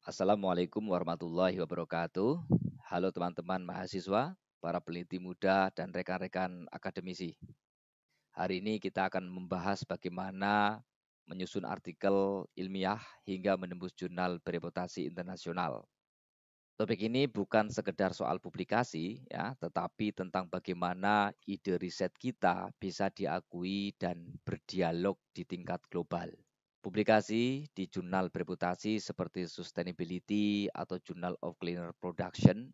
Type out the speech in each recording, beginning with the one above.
Assalamualaikum warahmatullahi wabarakatuh. Halo teman-teman mahasiswa, para peneliti muda, dan rekan-rekan akademisi. Hari ini kita akan membahas bagaimana menyusun artikel ilmiah hingga menembus jurnal bereputasi internasional. Topik ini bukan sekedar soal publikasi, ya, tetapi tentang bagaimana ide riset kita bisa diakui dan berdialog di tingkat global. Publikasi di jurnal bereputasi seperti Sustainability atau Journal of Cleaner Production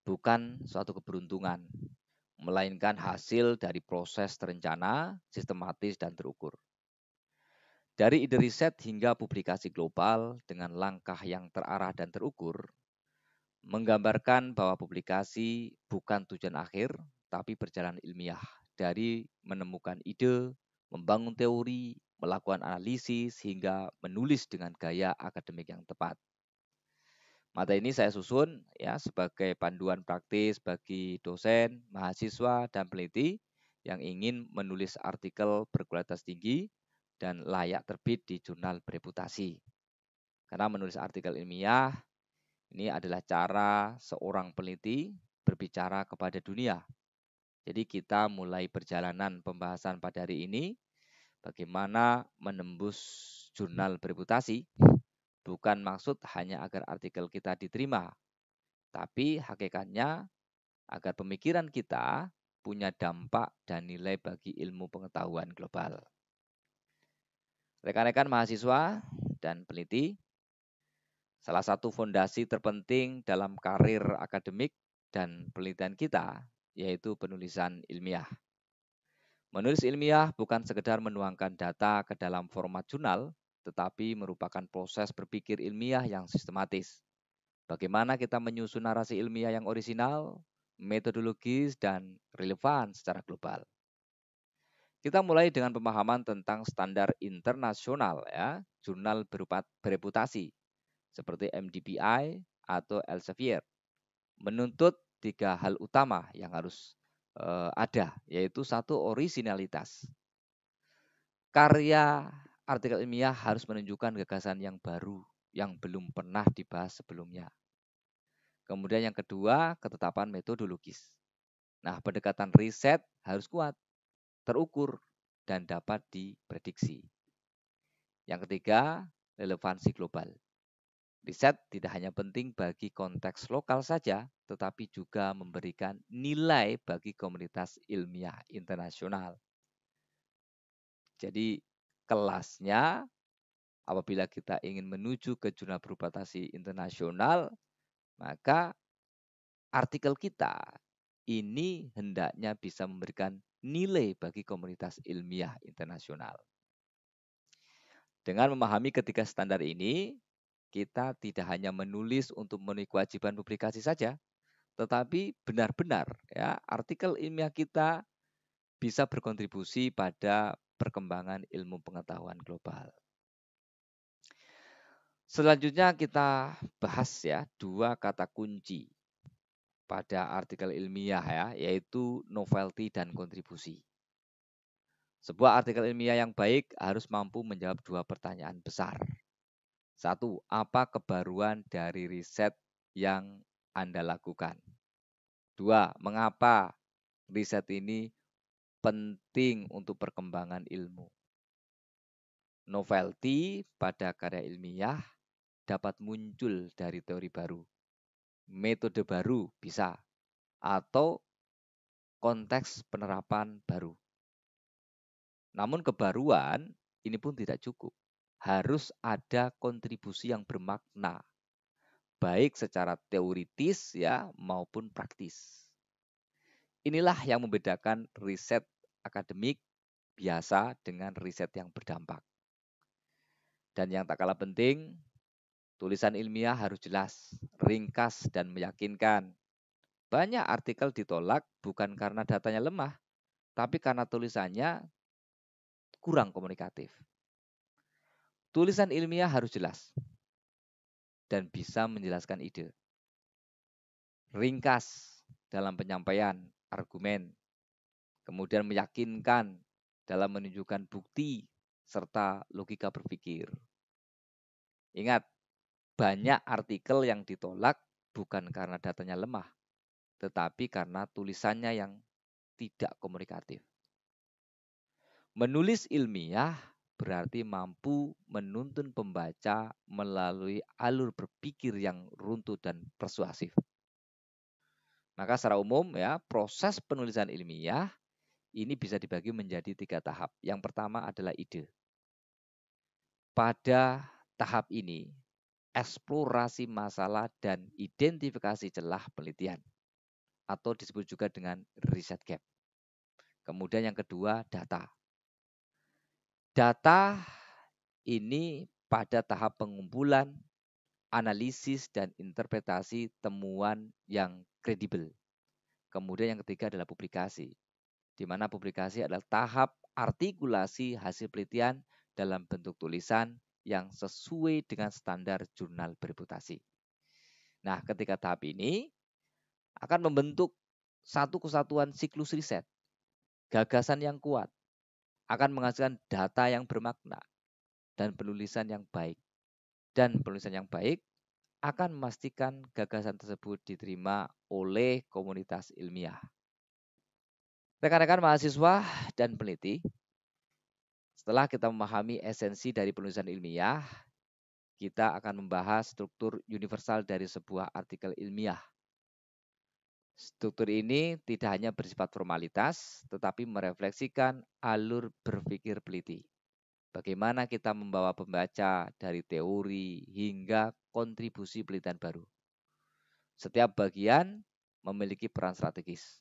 bukan suatu keberuntungan, melainkan hasil dari proses terencana, sistematis, dan terukur. Dari ide riset hingga publikasi global dengan langkah yang terarah dan terukur, menggambarkan bahwa publikasi bukan tujuan akhir, tapi perjalanan ilmiah dari menemukan ide, membangun teori, melakukan analisis, hingga menulis dengan gaya akademik yang tepat. Materi ini saya susun ya sebagai panduan praktis bagi dosen, mahasiswa, dan peneliti yang ingin menulis artikel berkualitas tinggi dan layak terbit di jurnal bereputasi. Karena menulis artikel ilmiah ini adalah cara seorang peneliti berbicara kepada dunia. Jadi kita mulai perjalanan pembahasan pada hari ini, bagaimana menembus jurnal bereputasi, bukan maksud hanya agar artikel kita diterima, tapi hakikatnya agar pemikiran kita punya dampak dan nilai bagi ilmu pengetahuan global. Rekan-rekan mahasiswa dan peneliti, salah satu fondasi terpenting dalam karir akademik dan penelitian kita yaitu penulisan ilmiah. Menulis ilmiah bukan sekedar menuangkan data ke dalam format jurnal, tetapi merupakan proses berpikir ilmiah yang sistematis. Bagaimana kita menyusun narasi ilmiah yang orisinal, metodologis, dan relevan secara global. Kita mulai dengan pemahaman tentang standar internasional ya, jurnal bereputasi seperti MDPI atau Elsevier. Menuntut tiga hal utama yang harus ada, yaitu satu, orisinalitas. Karya artikel ilmiah harus menunjukkan gagasan yang baru yang belum pernah dibahas sebelumnya. Kemudian yang kedua, ketetapan metodologis. Nah, pendekatan riset harus kuat, terukur, dan dapat diprediksi. Yang ketiga, relevansi global. Riset tidak hanya penting bagi konteks lokal saja, tetapi juga memberikan nilai bagi komunitas ilmiah internasional. Jadi kelasnya apabila kita ingin menuju ke jurnal bereputasi internasional, maka artikel kita ini hendaknya bisa memberikan nilai bagi komunitas ilmiah internasional. Dengan memahami ketiga standar ini, kita tidak hanya menulis untuk memenuhi kewajiban publikasi saja, tetapi benar-benar ya artikel ilmiah kita bisa berkontribusi pada perkembangan ilmu pengetahuan global. Selanjutnya kita bahas ya dua kata kunci pada artikel ilmiah ya, yaitu novelty dan kontribusi. Sebuah artikel ilmiah yang baik harus mampu menjawab dua pertanyaan besar. Satu, apa kebaruan dari riset yang Anda lakukan? Dua, mengapa riset ini penting untuk perkembangan ilmu? Novelty pada karya ilmiah dapat muncul dari teori baru, metode baru bisa, atau konteks penerapan baru. Namun kebaruan ini pun tidak cukup. Harus ada kontribusi yang bermakna, baik secara teoritis ya maupun praktis. Inilah yang membedakan riset akademik biasa dengan riset yang berdampak. Dan yang tak kalah penting, tulisan ilmiah harus jelas, ringkas, dan meyakinkan. Banyak artikel ditolak bukan karena datanya lemah, tapi karena tulisannya kurang komunikatif. Tulisan ilmiah harus jelas dan bisa menjelaskan ide. Ringkas dalam penyampaian argumen, kemudian meyakinkan dalam menunjukkan bukti serta logika berpikir. Ingat, Banyak artikel yang ditolak bukan karena datanya lemah, tetapi karena tulisannya yang tidak komunikatif. Menulis ilmiah berarti mampu menuntun pembaca melalui alur berpikir yang runtuh dan persuasif. Maka secara umum ya, proses penulisan ilmiah ini bisa dibagi menjadi 3 tahap. Yang pertama adalah ide. Pada tahap ini, eksplorasi masalah dan identifikasi celah penelitian atau disebut juga dengan riset gap. Kemudian yang kedua, data. Data ini pada tahap pengumpulan, analisis, dan interpretasi temuan yang kredibel. Kemudian yang ketiga adalah publikasi, di mana publikasi adalah tahap artikulasi hasil penelitian dalam bentuk tulisan yang sesuai dengan standar jurnal bereputasi. Nah, ketika tahap ini akan membentuk satu kesatuan siklus riset, gagasan yang kuat, akan menghasilkan data yang bermakna, dan penulisan yang baik. Dan penulisan yang baik akan memastikan gagasan tersebut diterima oleh komunitas ilmiah. Rekan-rekan mahasiswa dan peneliti, setelah kita memahami esensi dari penulisan ilmiah, kita akan membahas struktur universal dari sebuah artikel ilmiah. Struktur ini tidak hanya bersifat formalitas, tetapi merefleksikan alur berpikir peneliti. Bagaimana kita membawa pembaca dari teori hingga kontribusi penelitian baru. Setiap bagian memiliki peran strategis.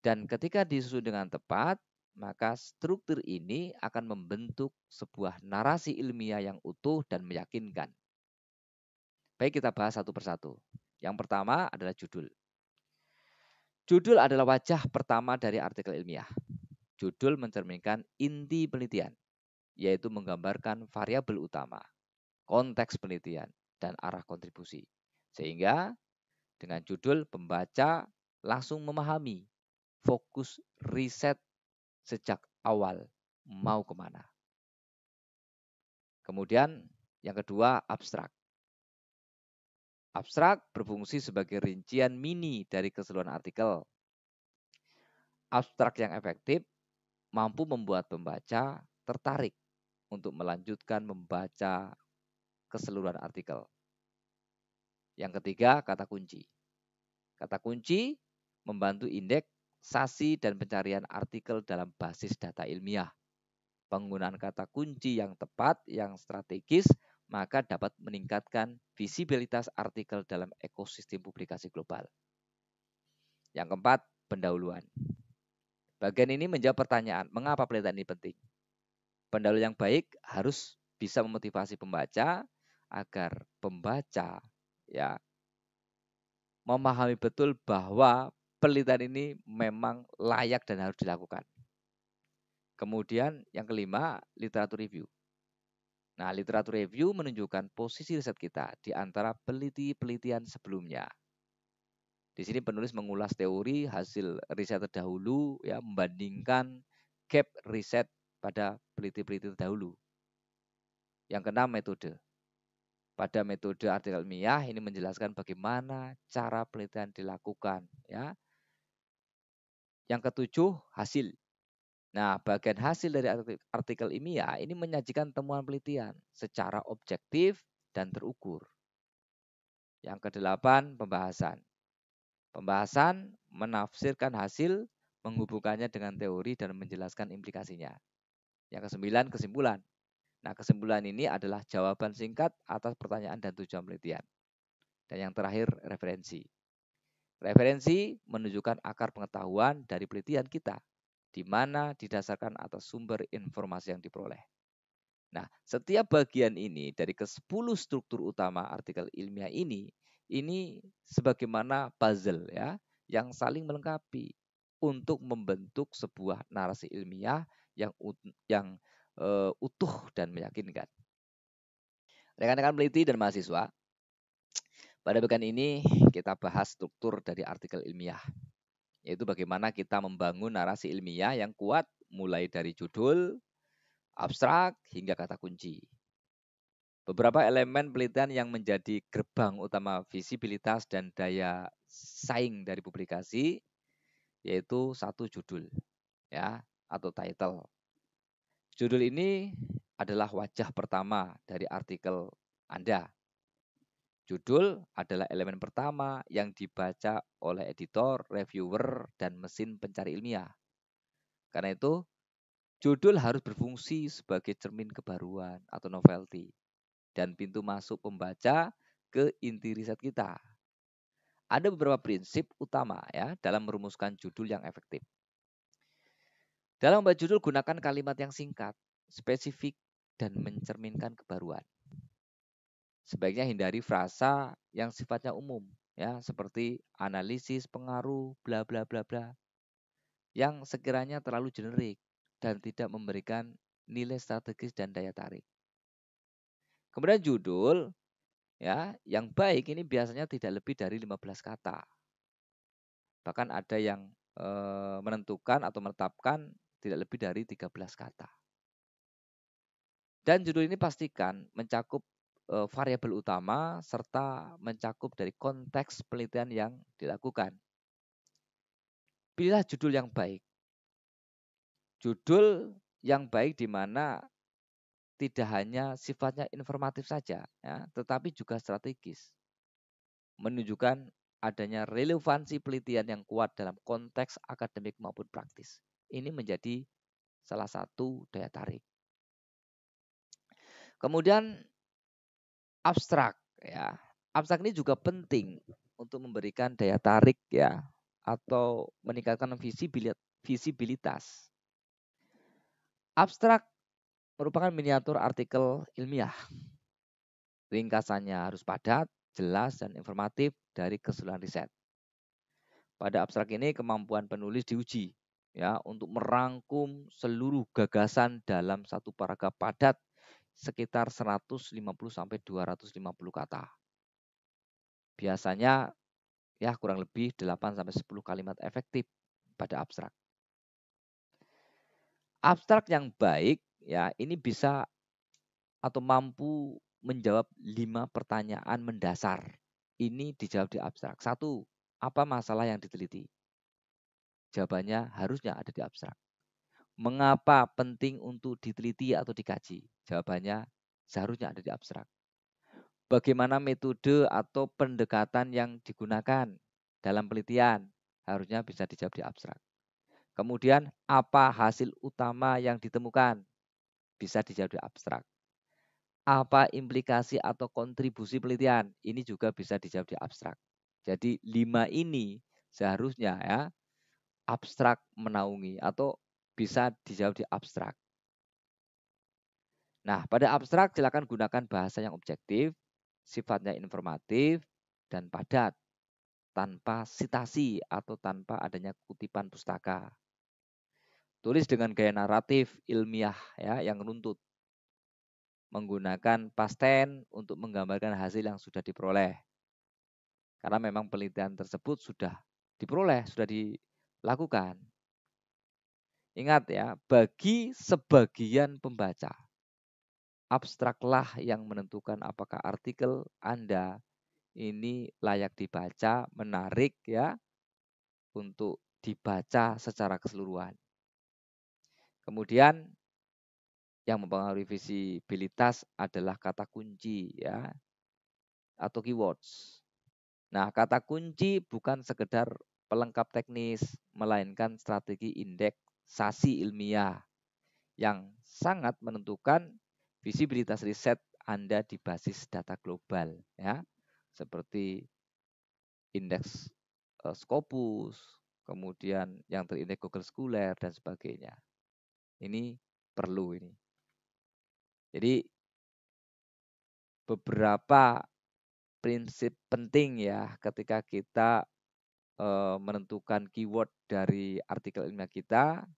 Dan ketika disusun dengan tepat, maka struktur ini akan membentuk sebuah narasi ilmiah yang utuh dan meyakinkan. Baik, kita bahas satu persatu. Yang pertama adalah judul. Judul adalah wajah pertama dari artikel ilmiah. Judul mencerminkan inti penelitian, yaitu menggambarkan variabel utama, konteks penelitian, dan arah kontribusi. Sehingga dengan judul pembaca langsung memahami fokus riset sejak awal mau kemana. Kemudian yang kedua, abstrak. Abstrak berfungsi sebagai rincian mini dari keseluruhan artikel. Abstrak yang efektif mampu membuat pembaca tertarik untuk melanjutkan membaca keseluruhan artikel. Yang ketiga, kata kunci. Kata kunci membantu indeksasi dan pencarian artikel dalam basis data ilmiah. Penggunaan kata kunci yang tepat, yang strategis, maka dapat meningkatkan visibilitas artikel dalam ekosistem publikasi global. Yang keempat, pendahuluan. Bagian ini menjawab pertanyaan, mengapa penelitian ini penting? Pendahuluan yang baik harus bisa memotivasi pembaca agar pembaca ya memahami betul bahwa penelitian ini memang layak dan harus dilakukan. Kemudian yang kelima, literatur review. Nah, literatur review menunjukkan posisi riset kita di antara penelitian sebelumnya. Di sini penulis mengulas teori hasil riset terdahulu, ya, membandingkan gap riset pada peneliti-peneliti terdahulu. Yang keenam, metode. Pada metode artikel ilmiah ini menjelaskan bagaimana cara penelitian dilakukan, ya. Yang ketujuh, hasil. Nah, bagian hasil dari artikel ilmiah ini menyajikan temuan penelitian secara objektif dan terukur. Yang kedelapan, pembahasan. Pembahasan menafsirkan hasil, menghubungkannya dengan teori dan menjelaskan implikasinya. Yang kesembilan, kesimpulan. Nah, kesimpulan ini adalah jawaban singkat atas pertanyaan dan tujuan penelitian. Dan yang terakhir, referensi. Referensi menunjukkan akar pengetahuan dari penelitian kita, di mana didasarkan atas sumber informasi yang diperoleh. Nah, setiap bagian ini dari ke-10 struktur utama artikel ilmiah ini sebagaimana puzzle ya, yang saling melengkapi untuk membentuk sebuah narasi ilmiah yang utuh dan meyakinkan. Rekan-rekan peneliti dan mahasiswa, pada bagian ini kita bahas struktur dari artikel ilmiah, yaitu bagaimana kita membangun narasi ilmiah yang kuat mulai dari judul, abstrak, hingga kata kunci. Beberapa elemen penelitian yang menjadi gerbang utama visibilitas dan daya saing dari publikasi yaitu satu judul ya atau title. Judul ini adalah wajah pertama dari artikel Anda. Judul adalah elemen pertama yang dibaca oleh editor, reviewer, dan mesin pencari ilmiah. Karena itu, judul harus berfungsi sebagai cermin kebaruan atau novelty dan pintu masuk pembaca ke inti riset kita. Ada beberapa prinsip utama ya dalam merumuskan judul yang efektif. Dalam membuat judul, gunakan kalimat yang singkat, spesifik, dan mencerminkan kebaruan. Sebaiknya hindari frasa yang sifatnya umum, ya, seperti analisis pengaruh, bla bla bla bla, yang sekiranya terlalu generik dan tidak memberikan nilai strategis dan daya tarik. Kemudian judul, ya, yang baik ini biasanya tidak lebih dari 15 kata. Bahkan ada yang menentukan atau menetapkan tidak lebih dari 13 kata. Dan judul ini pastikan mencakup variabel utama serta mencakup dari konteks penelitian yang dilakukan. Pilihlah judul yang baik. Judul yang baik di mana tidak hanya sifatnya informatif saja, ya, tetapi juga strategis. Menunjukkan adanya relevansi penelitian yang kuat dalam konteks akademik maupun praktis. Ini menjadi salah satu daya tarik. Kemudian abstrak, ya. Abstrak ini juga penting untuk memberikan daya tarik, ya, atau meningkatkan visibilitas. Abstrak merupakan miniatur artikel ilmiah. Ringkasannya harus padat, jelas, dan informatif dari keseluruhan riset. Pada abstrak ini kemampuan penulis diuji, ya, untuk merangkum seluruh gagasan dalam satu paragraf padat sekitar 150 sampai 250 kata. Biasanya ya kurang lebih 8 sampai 10 kalimat efektif pada abstrak. Abstrak yang baik ya ini bisa atau mampu menjawab 5 pertanyaan mendasar. Ini dijawab di abstrak. 1, apa masalah yang diteliti? Jawabannya harusnya ada di abstrak. Mengapa penting untuk diteliti atau dikaji? Jawabannya seharusnya ada di abstrak. Bagaimana metode atau pendekatan yang digunakan dalam penelitian? Harusnya bisa dijawab di abstrak. Kemudian apa hasil utama yang ditemukan? Bisa dijawab di abstrak. Apa implikasi atau kontribusi penelitian? Ini juga bisa dijawab di abstrak. Jadi 5 ini seharusnya ya abstrak menaungi atau bisa dijawab di abstrak. Nah, pada abstrak silakan gunakan bahasa yang objektif, sifatnya informatif, dan padat, tanpa sitasi atau tanpa adanya kutipan pustaka. Tulis dengan gaya naratif ilmiah ya yang runtut. Menggunakan past tense untuk menggambarkan hasil yang sudah diperoleh. Karena memang penelitian tersebut sudah diperoleh, sudah dilakukan. Ingat ya, bagi sebagian pembaca, abstraklah yang menentukan apakah artikel Anda ini layak dibaca, menarik ya, untuk dibaca secara keseluruhan. Kemudian yang mempengaruhi visibilitas adalah kata kunci ya atau keywords. Nah, kata kunci bukan sekedar pelengkap teknis, melainkan strategi indeksasi ilmiah yang sangat menentukan visibilitas riset Anda di basis data global ya. Seperti indeks Scopus, kemudian yang terindeks Google Scholar dan sebagainya. Ini perlu ini. Jadi beberapa prinsip penting ya ketika kita menentukan keyword dari artikel ilmiah kita.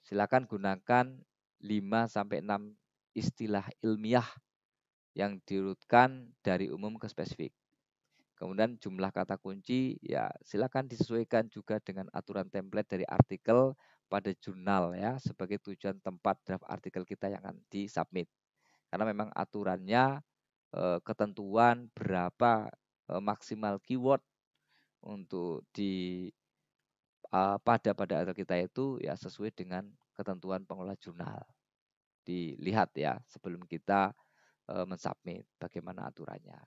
Silakan gunakan 5 sampai 6 istilah ilmiah yang diurutkan dari umum ke spesifik. Kemudian jumlah kata kunci ya silakan disesuaikan juga dengan aturan template dari artikel pada jurnal ya sebagai tujuan tempat draft artikel kita yang akan disubmit. Karena memang aturannya ketentuan berapa maksimal keyword untuk pada artikel kita itu ya sesuai dengan ketentuan pengelola jurnal. Dilihat ya sebelum kita mensubmit bagaimana aturannya.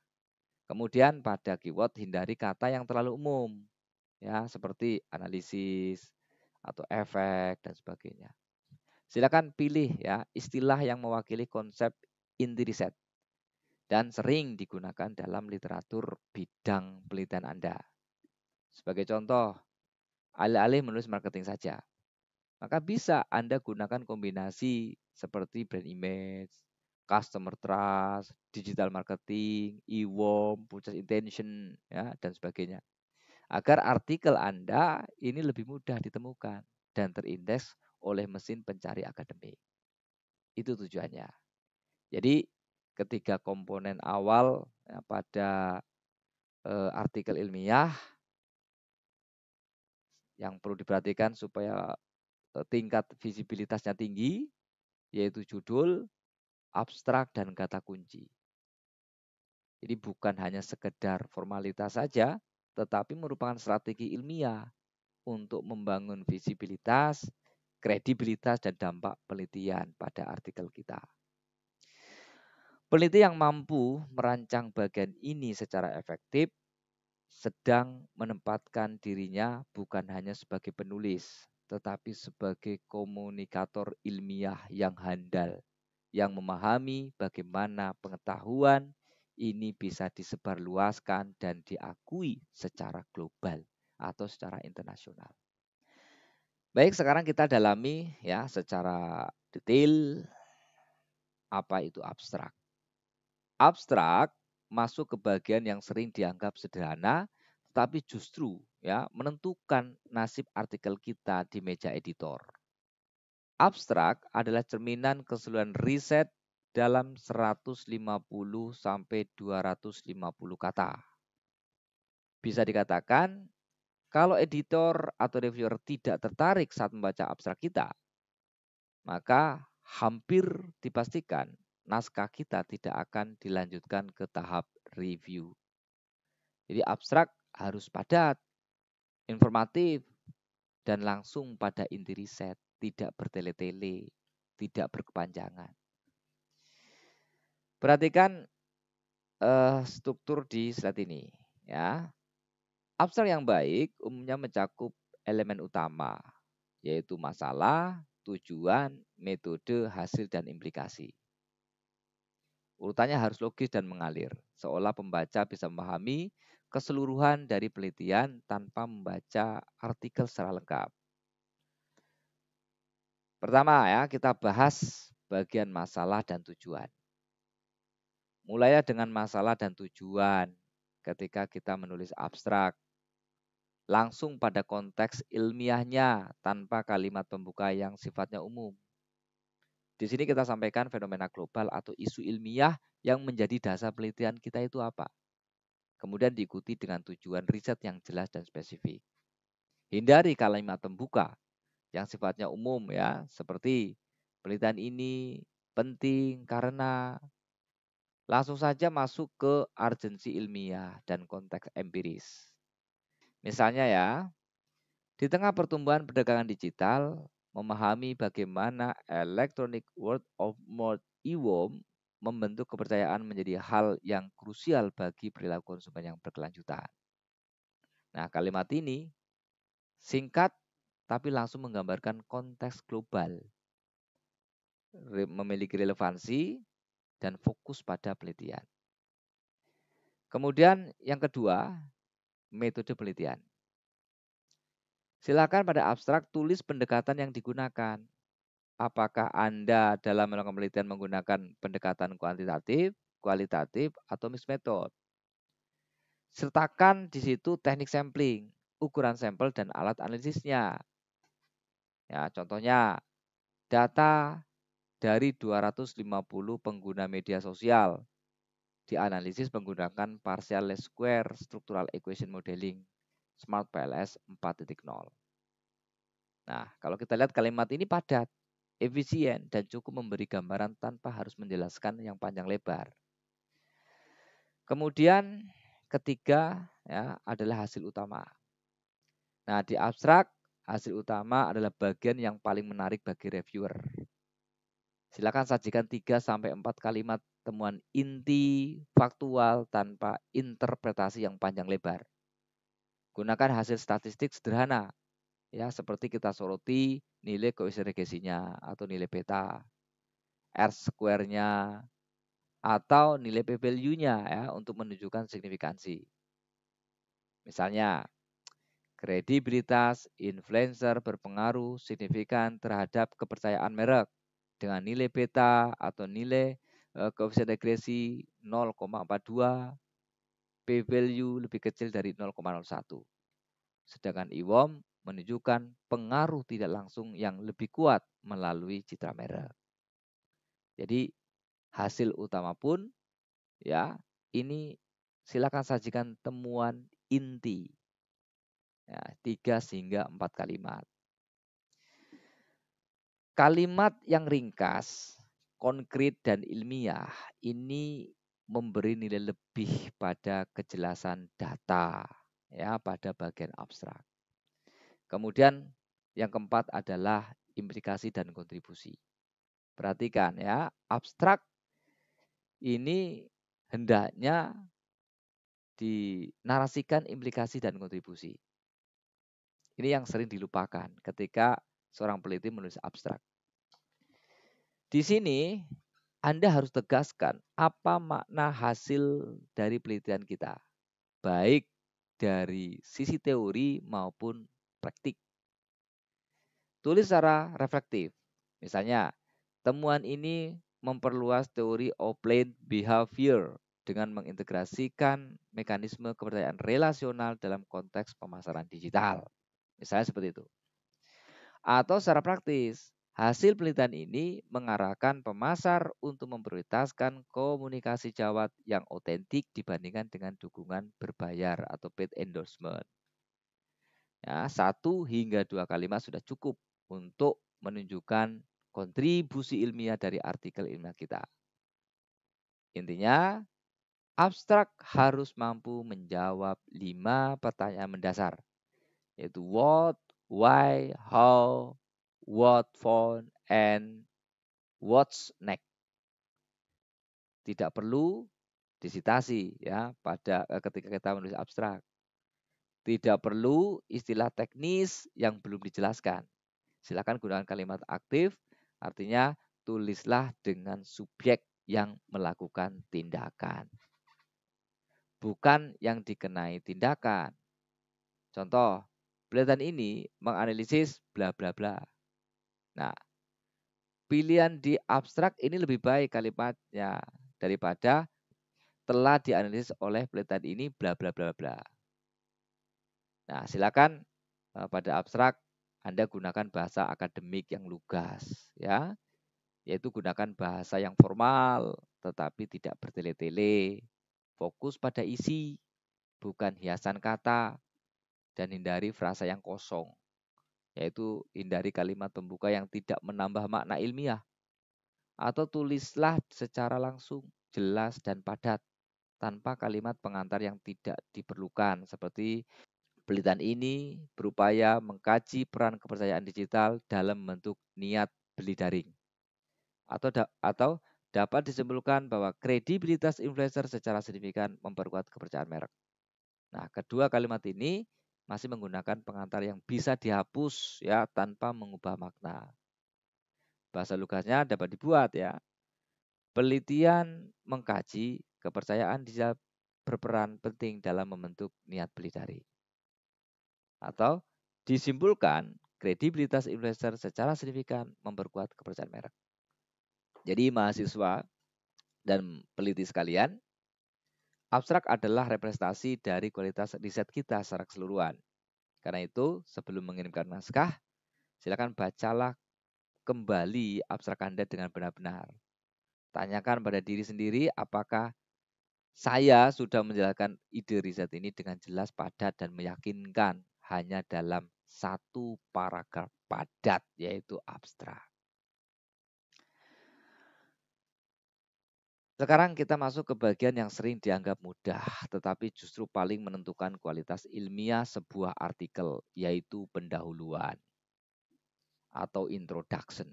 Kemudian pada keyword hindari kata yang terlalu umum ya seperti analisis atau efek dan sebagainya. Silakan pilih ya istilah yang mewakili konsep inti riset dan sering digunakan dalam literatur bidang penelitian Anda. Sebagai contoh, alih-alih menulis marketing saja, maka bisa Anda gunakan kombinasi seperti brand image, customer trust, digital marketing, e-worm, purchase intention, ya, dan sebagainya. Agar artikel Anda ini lebih mudah ditemukan dan terindeks oleh mesin pencari akademik. Itu tujuannya. Jadi ketiga komponen awal ya, pada artikel ilmiah yang perlu diperhatikan supaya tingkat visibilitasnya tinggi, yaitu judul, abstrak, dan kata kunci. Jadi bukan hanya sekedar formalitas saja, tetapi merupakan strategi ilmiah untuk membangun visibilitas, kredibilitas, dan dampak penelitian pada artikel kita. Peneliti yang mampu merancang bagian ini secara efektif sedang menempatkan dirinya bukan hanya sebagai penulis, tetapi sebagai komunikator ilmiah yang handal, yang memahami bagaimana pengetahuan ini bisa disebarluaskan dan diakui secara global atau secara internasional. Baik, sekarang kita dalami ya secara detail apa itu abstrak. Abstrak masuk ke bagian yang sering dianggap sederhana, tetapi justru ya menentukan nasib artikel kita di meja editor. Abstrak adalah cerminan keseluruhan riset dalam 150 sampai 250 kata. Bisa dikatakan, kalau editor atau reviewer tidak tertarik saat membaca abstrak kita, maka hampir dipastikan naskah kita tidak akan dilanjutkan ke tahap review. Jadi abstrak harus padat, informatif, dan langsung pada inti riset, tidak bertele-tele, tidak berkepanjangan. Perhatikan struktur di slide ini. Ya, abstrak yang baik umumnya mencakup elemen utama, yaitu masalah, tujuan, metode, hasil, dan implikasi. Urutannya harus logis dan mengalir, seolah pembaca bisa memahami keseluruhan dari penelitian tanpa membaca artikel secara lengkap. Pertama ya, kita bahas bagian masalah dan tujuan. Mulailah dengan masalah dan tujuan ketika kita menulis abstrak. Langsung pada konteks ilmiahnya tanpa kalimat pembuka yang sifatnya umum. Di sini kita sampaikan fenomena global atau isu ilmiah yang menjadi dasar penelitian kita itu apa. Kemudian diikuti dengan tujuan riset yang jelas dan spesifik. Hindari kalimat pembuka yang sifatnya umum ya, seperti penelitian ini penting karena langsung saja masuk ke urgensi ilmiah dan konteks empiris. Misalnya ya, di tengah pertumbuhan perdagangan digital, memahami bagaimana electronic word of mouth e-worm membentuk kepercayaan menjadi hal yang krusial bagi perilaku konsumen yang berkelanjutan. Nah, kalimat ini singkat tapi langsung menggambarkan konteks global, memiliki relevansi dan fokus pada penelitian. Kemudian yang kedua, metode penelitian. Silakan pada abstrak tulis pendekatan yang digunakan. Apakah Anda dalam melakukan penelitian menggunakan pendekatan kuantitatif, kualitatif, atau mixed method? Sertakan di situ teknik sampling, ukuran sampel, dan alat analisisnya. Ya, contohnya, data dari 250 pengguna media sosial dianalisis menggunakan partial least square structural equation modeling Smart PLS 4.0. Nah, kalau kita lihat kalimat ini padat, efisien, dan cukup memberi gambaran tanpa harus menjelaskan yang panjang lebar. Kemudian ketiga ya adalah hasil utama. Nah, di abstrak hasil utama adalah bagian yang paling menarik bagi reviewer. Silakan sajikan 3-4 kalimat temuan inti faktual tanpa interpretasi yang panjang lebar. Gunakan hasil statistik sederhana, ya seperti kita soroti nilai koefisien regresinya atau nilai beta, R-square-nya, atau nilai p-value-nya ya untuk menunjukkan signifikansi. Misalnya, kredibilitas influencer berpengaruh signifikan terhadap kepercayaan merek dengan nilai beta atau nilai koefisien regresi 0,42, p-value lebih kecil dari 0,01. Sedangkan IWOM menunjukkan pengaruh tidak langsung yang lebih kuat melalui citra merek. Jadi hasil utama pun ya ini silakan sajikan temuan inti. Ya, 3-4 kalimat. Kalimat yang ringkas, konkret dan ilmiah ini memberi nilai lebih pada kejelasan data ya pada bagian abstrak. Kemudian yang keempat adalah implikasi dan kontribusi. Perhatikan ya, abstrak ini hendaknya dinarasikan implikasi dan kontribusi. Ini yang sering dilupakan ketika seorang peneliti menulis abstrak. Di sini Anda harus tegaskan apa makna hasil dari penelitian kita, baik dari sisi teori maupun praktik. Tulis secara reflektif. Misalnya, temuan ini memperluas teori offline behavior dengan mengintegrasikan mekanisme kepercayaan relasional dalam konteks pemasaran digital. Misalnya seperti itu. Atau secara praktis, hasil penelitian ini mengarahkan pemasar untuk memprioritaskan komunikasi jawab yang otentik dibandingkan dengan dukungan berbayar atau paid endorsement. Ya, 1-2 kalimat sudah cukup untuk menunjukkan kontribusi ilmiah dari artikel ilmiah kita. Intinya, abstrak harus mampu menjawab 5 pertanyaan mendasar, yaitu what, why, how, what for, and what's next. Tidak perlu disitasi ya pada ketika kita menulis abstrak. Tidak perlu istilah teknis yang belum dijelaskan. Silakan gunakan kalimat aktif, artinya tulislah dengan subjek yang melakukan tindakan, bukan yang dikenai tindakan. Contoh, penelitian ini menganalisis bla bla bla. Nah, pilihan di abstrak ini lebih baik kalimatnya daripada telah dianalisis oleh penelitian ini bla bla bla bla. Nah, silakan pada abstrak Anda gunakan bahasa akademik yang lugas ya, yaitu gunakan bahasa yang formal tetapi tidak bertele-tele. Fokus pada isi, bukan hiasan kata, dan hindari frasa yang kosong, yaitu hindari kalimat pembuka yang tidak menambah makna ilmiah. Atau tulislah secara langsung, jelas dan padat, tanpa kalimat pengantar yang tidak diperlukan, seperti penelitian ini berupaya mengkaji peran kepercayaan digital dalam membentuk niat beli daring. Atau dapat disimpulkan bahwa kredibilitas influencer secara signifikan memperkuat kepercayaan merek. Nah, kedua kalimat ini masih menggunakan pengantar yang bisa dihapus ya tanpa mengubah makna. Bahasa lugasnya dapat dibuat ya. Penelitian mengkaji kepercayaan digital berperan penting dalam membentuk niat beli daring. Atau disimpulkan kredibilitas influencer secara signifikan memperkuat kepercayaan merek. Jadi mahasiswa dan peneliti sekalian, abstrak adalah representasi dari kualitas riset kita secara keseluruhan. Karena itu, sebelum mengirimkan naskah, silakan bacalah kembali abstrak Anda dengan benar-benar. Tanyakan pada diri sendiri apakah saya sudah menjelaskan ide riset ini dengan jelas, padat, dan meyakinkan hanya dalam satu paragraf padat, yaitu abstrak. Sekarang kita masuk ke bagian yang sering dianggap mudah, tetapi justru paling menentukan kualitas ilmiah sebuah artikel, yaitu pendahuluan atau introduction.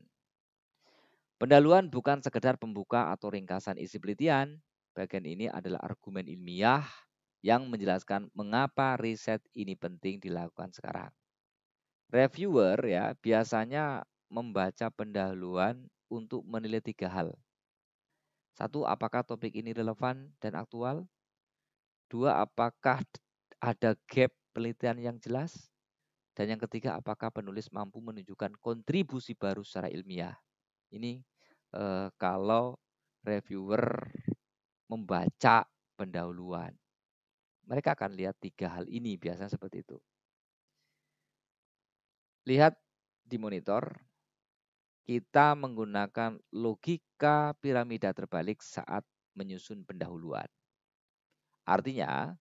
Pendahuluan bukan sekedar pembuka atau ringkasan isi penelitian. Bagian ini adalah argumen ilmiah yang menjelaskan mengapa riset ini penting dilakukan sekarang. Reviewer ya biasanya membaca pendahuluan untuk menilai 3 hal. Satu, apakah topik ini relevan dan aktual? Dua, apakah ada gap penelitian yang jelas? Dan yang ketiga, apakah penulis mampu menunjukkan kontribusi baru secara ilmiah? Ini kalau reviewer membaca pendahuluan. Mereka akan lihat 3 hal ini, biasanya seperti itu. Lihat di monitor, kita menggunakan logika piramida terbalik saat menyusun pendahuluan. Artinya,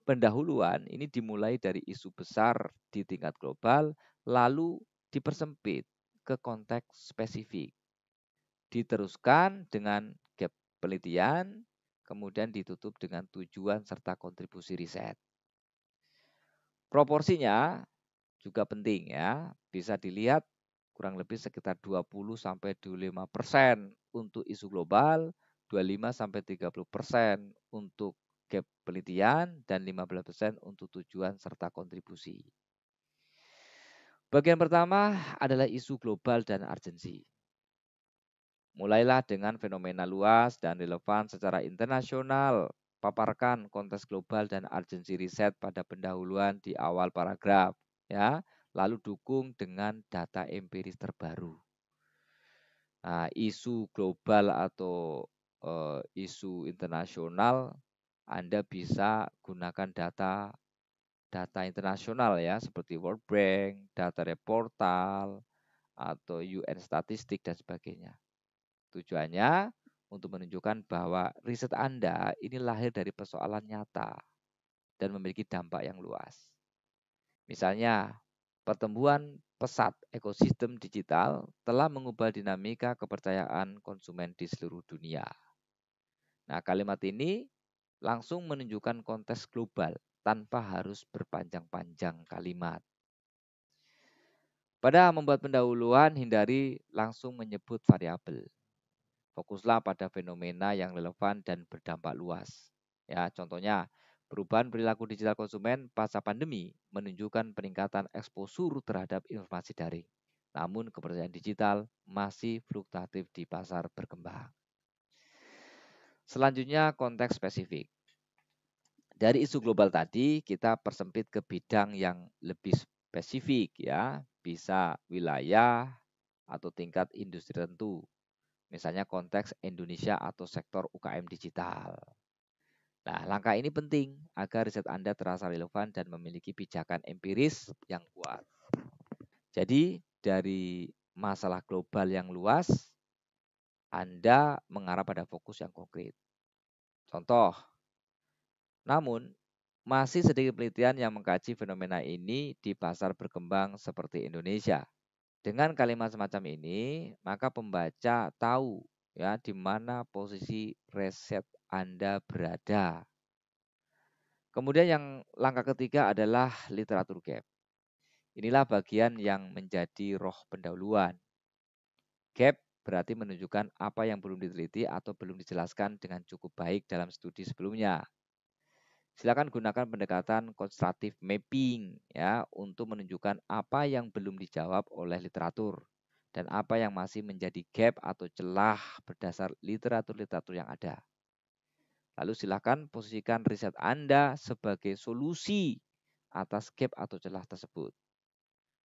pendahuluan ini dimulai dari isu besar di tingkat global, lalu dipersempit ke konteks spesifik. Diteruskan dengan gap penelitian, kemudian ditutup dengan tujuan serta kontribusi riset. Proporsinya juga penting ya, bisa dilihat kurang lebih sekitar 20-25% untuk isu global, 25-30% untuk gap penelitian, dan 15% untuk tujuan serta kontribusi. Bagian pertama adalah isu global dan urgensi. Mulailah dengan fenomena luas dan relevan secara internasional. Paparkan konteks global dan urgensi riset pada pendahuluan di awal paragraf, ya. Lalu dukung dengan data empiris terbaru. Nah, isu global atau isu internasional, Anda bisa gunakan data internasional ya, seperti World Bank, data reportal, atau UN statistik dan sebagainya. Tujuannya untuk menunjukkan bahwa riset Anda ini lahir dari persoalan nyata dan memiliki dampak yang luas. Misalnya, pertumbuhan pesat ekosistem digital telah mengubah dinamika kepercayaan konsumen di seluruh dunia. Nah, kalimat ini langsung menunjukkan konteks global tanpa harus berpanjang-panjang kalimat. Pada membuat pendahuluan, hindari langsung menyebut variabel. Fokuslah pada fenomena yang relevan dan berdampak luas. Ya, contohnya, perubahan perilaku digital konsumen pasca pandemi menunjukkan peningkatan eksposur terhadap informasi daring. Namun kepercayaan digital masih fluktuatif di pasar berkembang. Selanjutnya konteks spesifik. Dari isu global tadi kita persempit ke bidang yang lebih spesifik ya, bisa wilayah atau tingkat industri tertentu. Misalnya konteks Indonesia atau sektor UKM digital. Nah, langkah ini penting agar riset Anda terasa relevan dan memiliki pijakan empiris yang kuat. Jadi, dari masalah global yang luas, Anda mengarah pada fokus yang konkret. Contoh, namun masih sedikit penelitian yang mengkaji fenomena ini di pasar berkembang seperti Indonesia. Dengan kalimat semacam ini, maka pembaca tahu ya di mana posisi riset Anda berada. Kemudian yang langkah ketiga adalah literatur gap. Inilah bagian yang menjadi roh pendahuluan. Gap berarti menunjukkan apa yang belum diteliti atau belum dijelaskan dengan cukup baik dalam studi sebelumnya. Silakan gunakan pendekatan constructive mapping ya untuk menunjukkan apa yang belum dijawab oleh literatur dan apa yang masih menjadi gap atau celah berdasar literatur-literatur yang ada. Lalu silakan posisikan riset Anda sebagai solusi atas gap atau celah tersebut.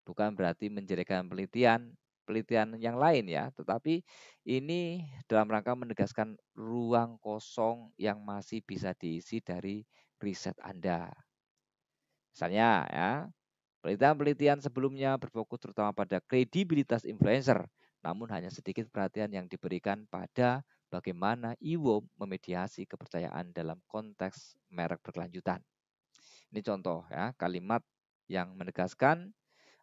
Bukan berarti menjadikan penelitian yang lain ya, tetapi ini dalam rangka menegaskan ruang kosong yang masih bisa diisi dari riset Anda. Misalnya ya, penelitian-penelitian sebelumnya berfokus terutama pada kredibilitas influencer, namun hanya sedikit perhatian yang diberikan pada bagaimana IWOM memediasi kepercayaan dalam konteks merek berkelanjutan. Ini contoh ya, kalimat yang menegaskan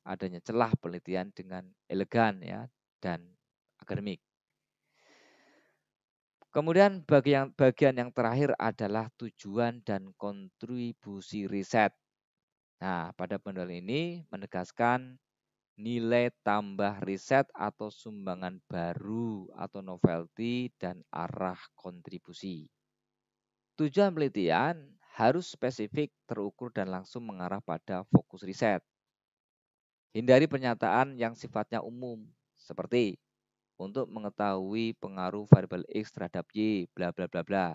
adanya celah penelitian dengan elegan ya dan akademik. Kemudian bagian yang terakhir adalah tujuan dan kontribusi riset. Nah, pada pendapat ini menegaskan nilai tambah riset atau sumbangan baru atau novelty dan arah kontribusi. Tujuan penelitian harus spesifik, terukur, dan langsung mengarah pada fokus riset. Hindari pernyataan yang sifatnya umum, seperti untuk mengetahui pengaruh variabel X terhadap Y, bla bla bla bla.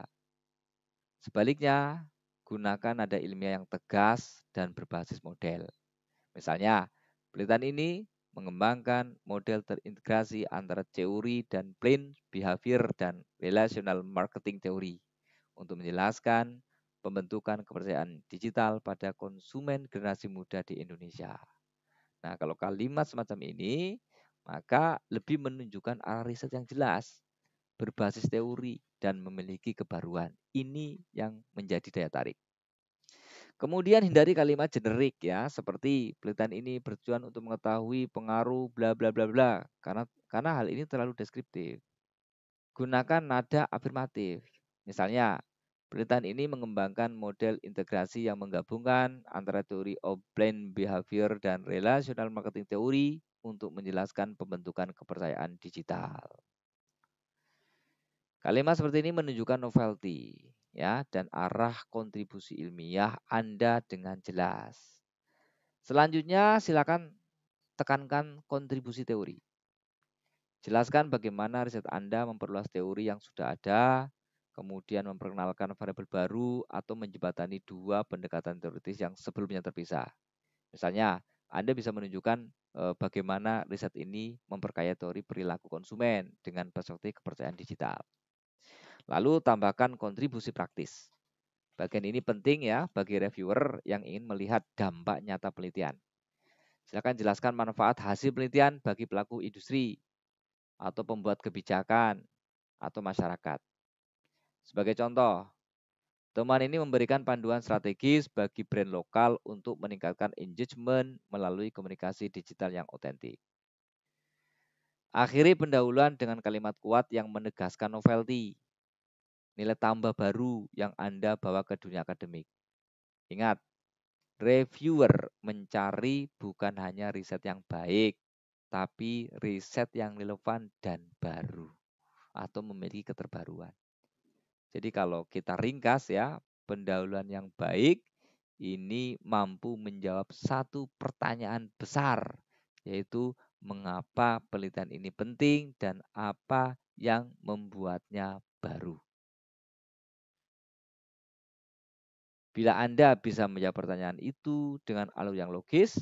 Sebaliknya, gunakan nada ilmiah yang tegas dan berbasis model. Misalnya, penelitian ini mengembangkan model terintegrasi antara teori dan plain behavior dan relational marketing teori untuk menjelaskan pembentukan kepercayaan digital pada konsumen generasi muda di Indonesia. Nah, kalau kalimat semacam ini, maka lebih menunjukkan arah riset yang jelas, berbasis teori, dan memiliki kebaruan. Ini yang menjadi daya tarik. Kemudian hindari kalimat generik ya, seperti penelitian ini bertujuan untuk mengetahui pengaruh bla bla bla bla, karena hal ini terlalu deskriptif. Gunakan nada afirmatif. Misalnya, penelitian ini mengembangkan model integrasi yang menggabungkan antara teori of plain behavior dan relational marketing teori untuk menjelaskan pembentukan kepercayaan digital. Kalimat seperti ini menunjukkan novelty ya dan arah kontribusi ilmiah Anda dengan jelas. Selanjutnya silakan tekankan kontribusi teori. Jelaskan bagaimana riset Anda memperluas teori yang sudah ada, kemudian memperkenalkan variabel baru atau menjembatani dua pendekatan teoritis yang sebelumnya terpisah. Misalnya, Anda bisa menunjukkan bagaimana riset ini memperkaya teori perilaku konsumen dengan perspektif kepercayaan digital. Lalu tambahkan kontribusi praktis. Bagian ini penting ya bagi reviewer yang ingin melihat dampak nyata penelitian. Silakan jelaskan manfaat hasil penelitian bagi pelaku industri atau pembuat kebijakan atau masyarakat. Sebagai contoh, temuan ini memberikan panduan strategis bagi brand lokal untuk meningkatkan engagement melalui komunikasi digital yang otentik. Akhiri pendahuluan dengan kalimat kuat yang menegaskan novelty, nilai tambah baru yang Anda bawa ke dunia akademik. Ingat, reviewer mencari bukan hanya riset yang baik, tapi riset yang relevan dan baru atau memiliki keterbaruan. Jadi kalau kita ringkas ya, pendahuluan yang baik ini mampu menjawab satu pertanyaan besar, yaitu mengapa penelitian ini penting dan apa yang membuatnya baru. Bila Anda bisa menjawab pertanyaan itu dengan alur yang logis,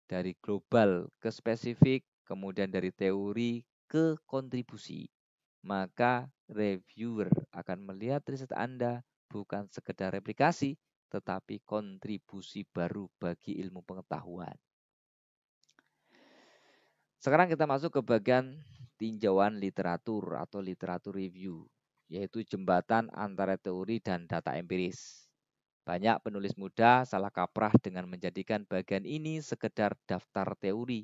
dari global ke spesifik, kemudian dari teori ke kontribusi, maka reviewer akan melihat riset Anda bukan sekedar replikasi, tetapi kontribusi baru bagi ilmu pengetahuan. Sekarang kita masuk ke bagian tinjauan literatur atau literatur review, yaitu jembatan antara teori dan data empiris. Banyak penulis muda salah kaprah dengan menjadikan bagian ini sekedar daftar teori.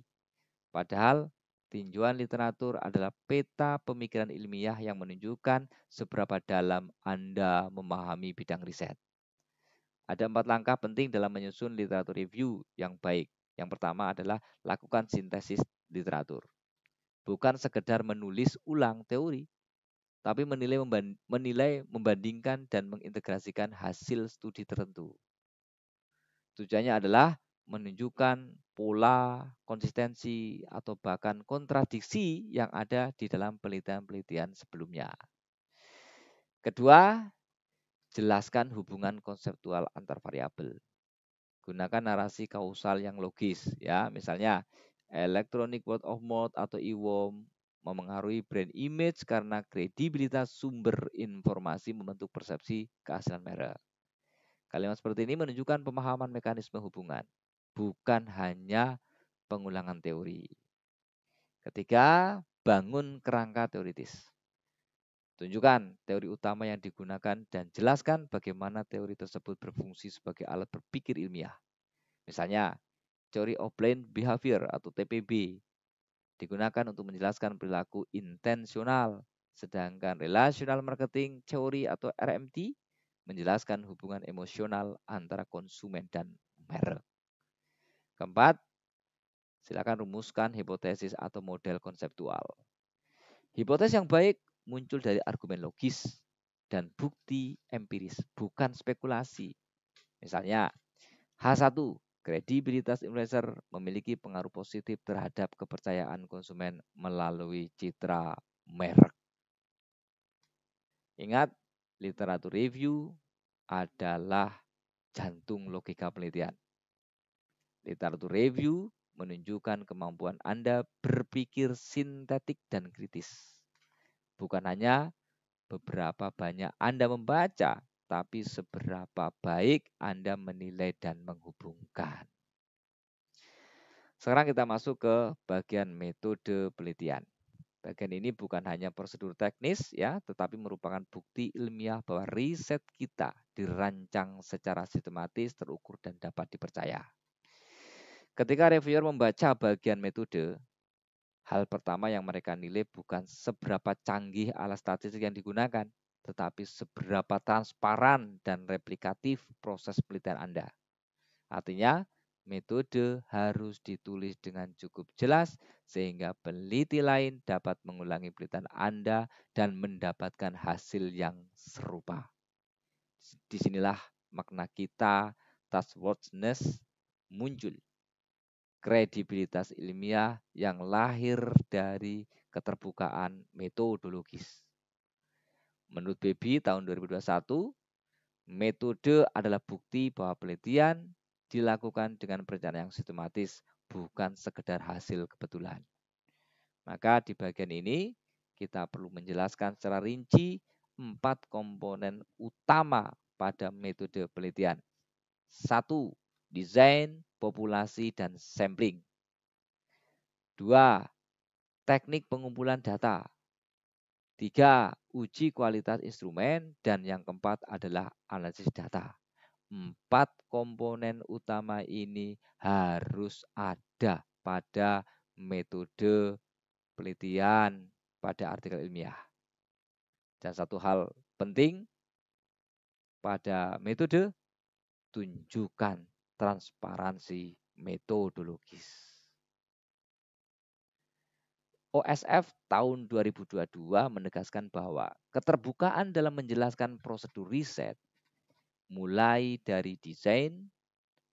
Padahal tinjauan literatur adalah peta pemikiran ilmiah yang menunjukkan seberapa dalam Anda memahami bidang riset. Ada 4 langkah penting dalam menyusun literatur review yang baik. Yang pertama adalah lakukan sintesis literatur. Bukan sekedar menulis ulang teori, tapi menilai, membandingkan, dan mengintegrasikan hasil studi tertentu. Tujuannya adalah menunjukkan pola, konsistensi, atau bahkan kontradiksi yang ada di dalam penelitian-penelitian sebelumnya. Kedua, jelaskan hubungan konseptual antar variabel. Gunakan narasi kausal yang logis, ya. Misalnya, electronic word of mouth atau EWOM memengaruhi brand image karena kredibilitas sumber informasi membentuk persepsi keaslian merek. Kalimat seperti ini menunjukkan pemahaman mekanisme hubungan, bukan hanya pengulangan teori. Ketiga, bangun kerangka teoritis. Tunjukkan teori utama yang digunakan dan jelaskan bagaimana teori tersebut berfungsi sebagai alat berpikir ilmiah. Misalnya, teori of plain behavior atau TPB digunakan untuk menjelaskan perilaku intensional, Sedangkan Relational Marketing Theory atau RMT menjelaskan hubungan emosional antara konsumen dan merek. Keempat, silakan rumuskan hipotesis atau model konseptual. Hipotesis yang baik muncul dari argumen logis dan bukti empiris, bukan spekulasi. Misalnya, H1, kredibilitas influencer memiliki pengaruh positif terhadap kepercayaan konsumen melalui citra merek. Ingat, literatur review adalah jantung logika penelitian. Literatur review menunjukkan kemampuan Anda berpikir sintetik dan kritis. Bukan hanya beberapa banyak Anda membaca, tapi seberapa baik Anda menilai dan menghubungkan. Sekarang kita masuk ke bagian metode penelitian. Bagian ini bukan hanya prosedur teknis ya, tetapi merupakan bukti ilmiah bahwa riset kita dirancang secara sistematis, terukur dan dapat dipercaya. Ketika reviewer membaca bagian metode, hal pertama yang mereka nilai bukan seberapa canggih alat statistik yang digunakan, tetapi seberapa transparan dan replikatif proses penelitian Anda. Artinya, metode harus ditulis dengan cukup jelas sehingga peneliti lain dapat mengulangi penelitian Anda dan mendapatkan hasil yang serupa. Disinilah makna kita trustworthiness muncul. Kredibilitas ilmiah yang lahir dari keterbukaan metodologis. Menurut Bebi tahun 2021, metode adalah bukti bahwa penelitian dilakukan dengan perencanaan yang sistematis, bukan sekedar hasil kebetulan. Maka di bagian ini kita perlu menjelaskan secara rinci 4 komponen utama pada metode penelitian. 1. Desain, populasi, dan sampling. 2. Teknik pengumpulan data. 3. Uji kualitas instrumen. Dan yang keempat adalah analisis data. 4 komponen utama ini harus ada pada metode penelitian pada artikel ilmiah. Dan satu hal penting pada metode, tunjukkan transparansi metodologis. OSF tahun 2022 menegaskan bahwa keterbukaan dalam menjelaskan prosedur riset mulai dari desain,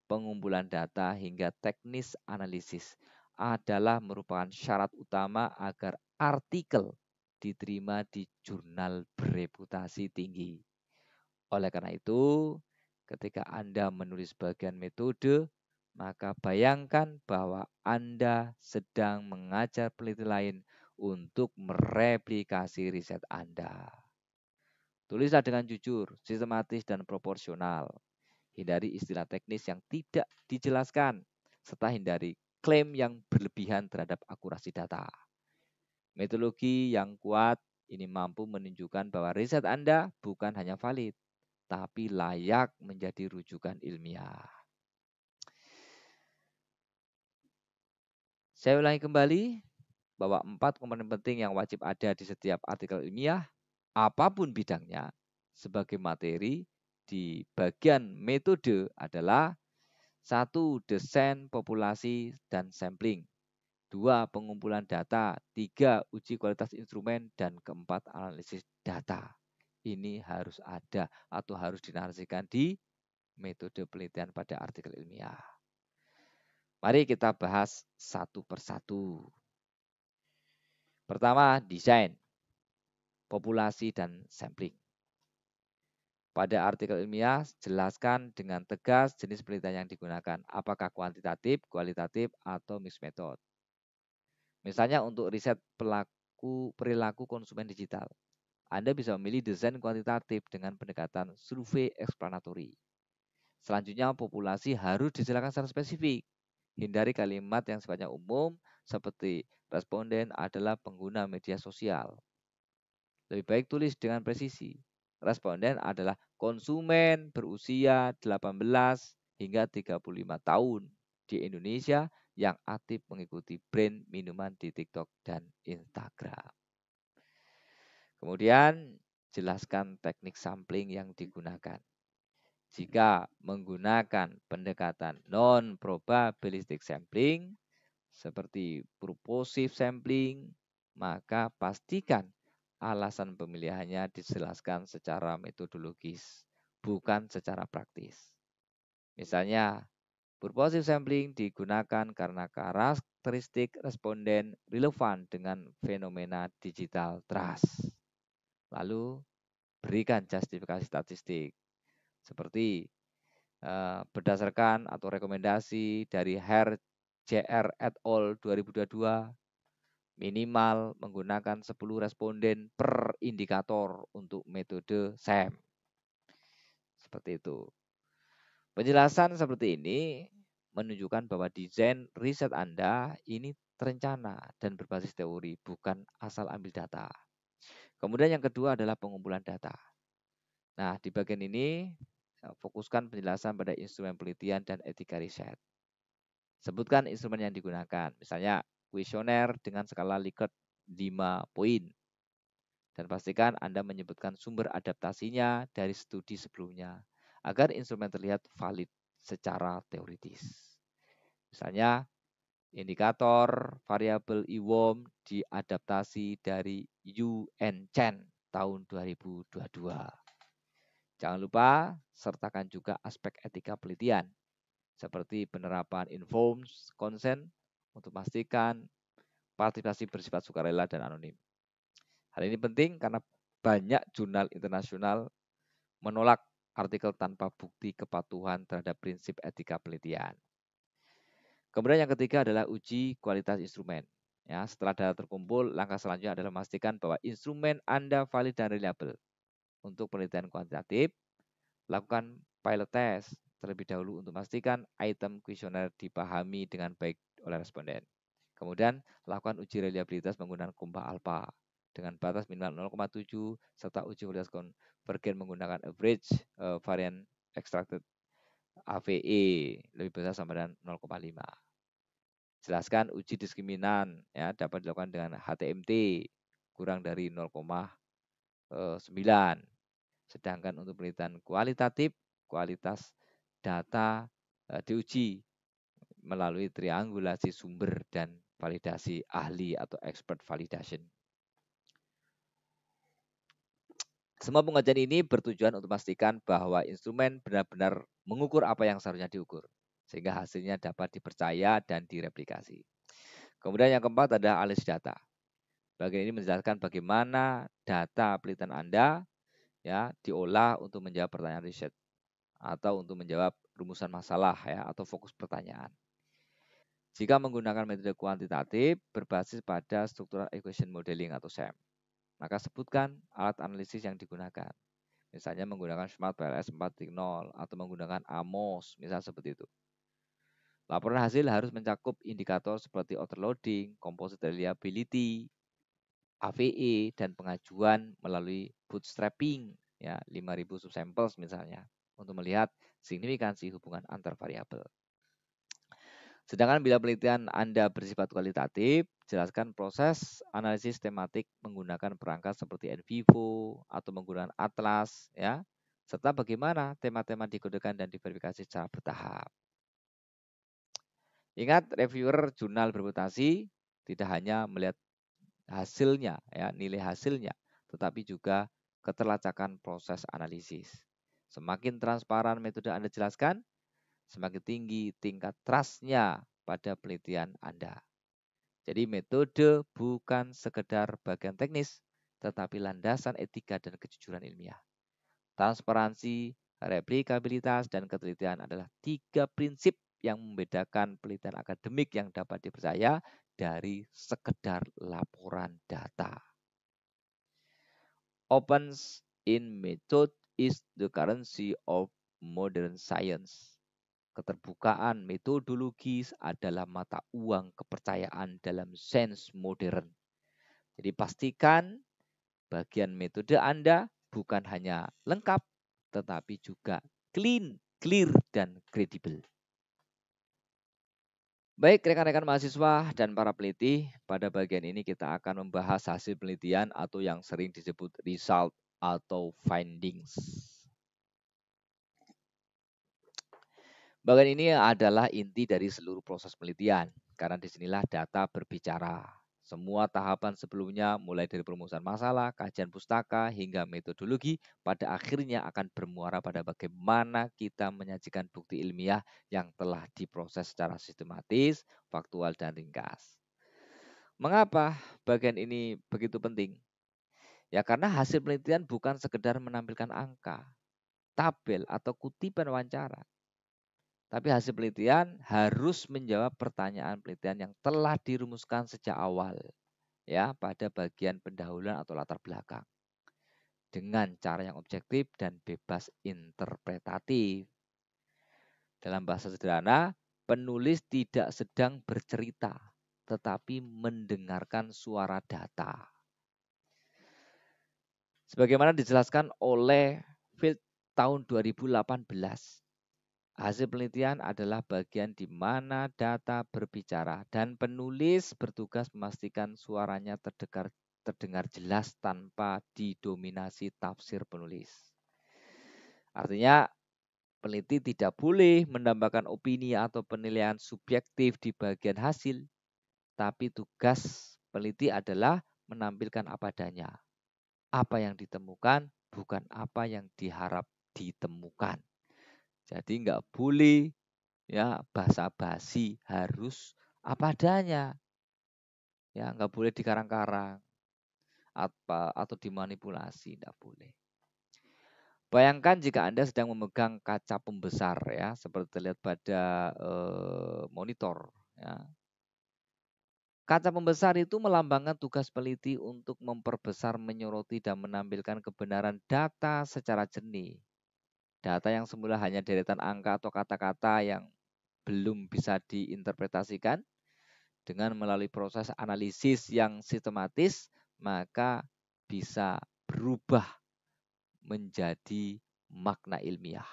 pengumpulan data hingga teknis analisis adalah merupakan syarat utama agar artikel diterima di jurnal bereputasi tinggi. Oleh karena itu, ketika Anda menulis bagian metode, maka bayangkan bahwa Anda sedang mengajar peneliti lain untuk mereplikasi riset Anda. Tulislah dengan jujur, sistematis, dan proporsional. Hindari istilah teknis yang tidak dijelaskan, serta hindari klaim yang berlebihan terhadap akurasi data. Metodologi yang kuat ini mampu menunjukkan bahwa riset Anda bukan hanya valid, tapi layak menjadi rujukan ilmiah. Saya ulangi kembali bahwa 4 komponen penting yang wajib ada di setiap artikel ilmiah, apapun bidangnya, sebagai materi di bagian metode adalah 1. Desain, populasi, dan sampling. 2. Pengumpulan data. 3. Uji kualitas instrumen. Dan keempat, analisis data. Ini harus ada atau harus dinarasikan di metode penelitian pada artikel ilmiah. Mari kita bahas satu persatu. Pertama, desain, populasi, dan sampling. Pada artikel ilmiah, jelaskan dengan tegas jenis penelitian yang digunakan, apakah kuantitatif, kualitatif, atau mixed method. Misalnya untuk riset perilaku konsumen digital, Anda bisa memilih desain kuantitatif dengan pendekatan survei eksplanatori. Selanjutnya, populasi harus dijelaskan secara spesifik. Hindari kalimat yang sifatnya umum seperti responden adalah pengguna media sosial. Lebih baik tulis dengan presisi. Responden adalah konsumen berusia 18 hingga 35 tahun di Indonesia yang aktif mengikuti brand minuman di TikTok dan Instagram. Kemudian jelaskan teknik sampling yang digunakan. Jika menggunakan pendekatan non-probabilistic sampling, seperti purposive sampling, maka pastikan alasan pemilihannya dijelaskan secara metodologis, bukan secara praktis. Misalnya, purposive sampling digunakan karena karakteristik responden relevan dengan fenomena digital trust. Lalu, berikan justifikasi statistik, seperti berdasarkan atau rekomendasi dari Herr JR et al. 2022, minimal menggunakan 10 responden per indikator untuk metode SAM. Seperti itu. Penjelasan seperti ini menunjukkan bahwa desain riset Anda ini terencana dan berbasis teori, bukan asal ambil data. Kemudian yang kedua adalah pengumpulan data. Nah, di bagian ini fokuskan penjelasan pada instrumen penelitian dan etika riset. Sebutkan instrumen yang digunakan, misalnya kuesioner dengan skala Likert 5 poin. Dan pastikan Anda menyebutkan sumber adaptasinya dari studi sebelumnya, agar instrumen terlihat valid secara teoritis. Misalnya, indikator variabel IWOM diadaptasi dari UN Chen tahun 2022. Jangan lupa sertakan juga aspek etika penelitian, seperti penerapan informed consent untuk memastikan partisipasi bersifat sukarela dan anonim. Hal ini penting karena banyak jurnal internasional menolak artikel tanpa bukti kepatuhan terhadap prinsip etika penelitian. Kemudian yang ketiga adalah uji kualitas instrumen. Ya, setelah data terkumpul, langkah selanjutnya adalah memastikan bahwa instrumen Anda valid dan reliable. Untuk penelitian kuantitatif, lakukan pilot test terlebih dahulu untuk memastikan item kuesioner dipahami dengan baik oleh responden. Kemudian, lakukan uji reliabilitas menggunakan kumpa alpha dengan batas minimal 0,7 serta uji kualitas konvergen menggunakan average variant extracted AVE lebih besar sama dengan 0,5. Jelaskan uji diskriminan ya dapat dilakukan dengan HTMT kurang dari 0,9. Sedangkan untuk penelitian kualitatif, kualitas data diuji melalui triangulasi sumber dan validasi ahli atau expert validation. Semua pengajian ini bertujuan untuk memastikan bahwa instrumen benar-benar mengukur apa yang seharusnya diukur, sehingga hasilnya dapat dipercaya dan direplikasi. Kemudian yang keempat adalah analisis data. Bagian ini menjelaskan bagaimana data penelitian Anda ya diolah untuk menjawab pertanyaan riset atau untuk menjawab rumusan masalah ya atau fokus pertanyaan. Jika menggunakan metode kuantitatif berbasis pada structural equation modeling atau SEM, maka sebutkan alat analisis yang digunakan. Misalnya menggunakan Smart PLS 4.0 atau menggunakan AMOS, misal seperti itu. Laporan hasil harus mencakup indikator seperti overloading, composite reliability, AVE, dan pengajuan melalui bootstrapping, ya 5.000 subsamples misalnya, untuk melihat signifikansi hubungan antar variabel. Sedangkan bila penelitian Anda bersifat kualitatif, jelaskan proses analisis tematik menggunakan perangkat seperti NVivo atau menggunakan Atlas, ya, serta bagaimana tema-tema dikodekan dan diverifikasi secara bertahap. Ingat, reviewer jurnal bereputasi tidak hanya melihat hasilnya, ya, nilai hasilnya, tetapi juga keterlacakan proses analisis. Semakin transparan metode Anda jelaskan, semakin tinggi tingkat trust-nya pada penelitian Anda. Jadi metode bukan sekedar bagian teknis, tetapi landasan etika dan kejujuran ilmiah. Transparansi, replikabilitas, dan ketelitian adalah 3 prinsip yang membedakan penelitian akademik yang dapat dipercaya dari sekedar laporan data. Openness in method is the currency of modern science. Keterbukaan metodologis adalah mata uang kepercayaan dalam sains modern. Jadi pastikan bagian metode Anda bukan hanya lengkap, tetapi juga clean, clear, dan kredibel. Baik rekan-rekan mahasiswa dan para peneliti, pada bagian ini kita akan membahas hasil penelitian atau yang sering disebut result atau findings. Bagian ini adalah inti dari seluruh proses penelitian, karena disinilah data berbicara. Semua tahapan sebelumnya, mulai dari perumusan masalah, kajian pustaka, hingga metodologi, pada akhirnya akan bermuara pada bagaimana kita menyajikan bukti ilmiah yang telah diproses secara sistematis, faktual, dan ringkas. Mengapa bagian ini begitu penting? Ya karena hasil penelitian bukan sekedar menampilkan angka, tabel, atau kutipan wawancara. Tapi hasil penelitian harus menjawab pertanyaan penelitian yang telah dirumuskan sejak awal ya pada bagian pendahuluan atau latar belakang dengan cara yang objektif dan bebas interpretatif. Dalam bahasa sederhana, penulis tidak sedang bercerita tetapi mendengarkan suara data. Sebagaimana dijelaskan oleh Field tahun 2018. Hasil penelitian adalah bagian di mana data berbicara dan penulis bertugas memastikan suaranya terdengar jelas tanpa didominasi tafsir penulis. Artinya peneliti tidak boleh menambahkan opini atau penilaian subjektif di bagian hasil, tapi tugas peneliti adalah menampilkan apa adanya. Apa yang ditemukan bukan apa yang diharap ditemukan. Jadi nggak boleh ya basa-basi, harus apa adanya. Ya, nggak boleh dikarang-karang apa atau dimanipulasi, nggak boleh. Bayangkan jika Anda sedang memegang kaca pembesar ya, seperti terlihat pada monitor ya. Kaca pembesar itu melambangkan tugas peneliti untuk memperbesar, menyoroti, dan menampilkan kebenaran data secara jernih. Data yang semula hanya deretan angka atau kata-kata yang belum bisa diinterpretasikan, dengan melalui proses analisis yang sistematis, maka bisa berubah menjadi makna ilmiah.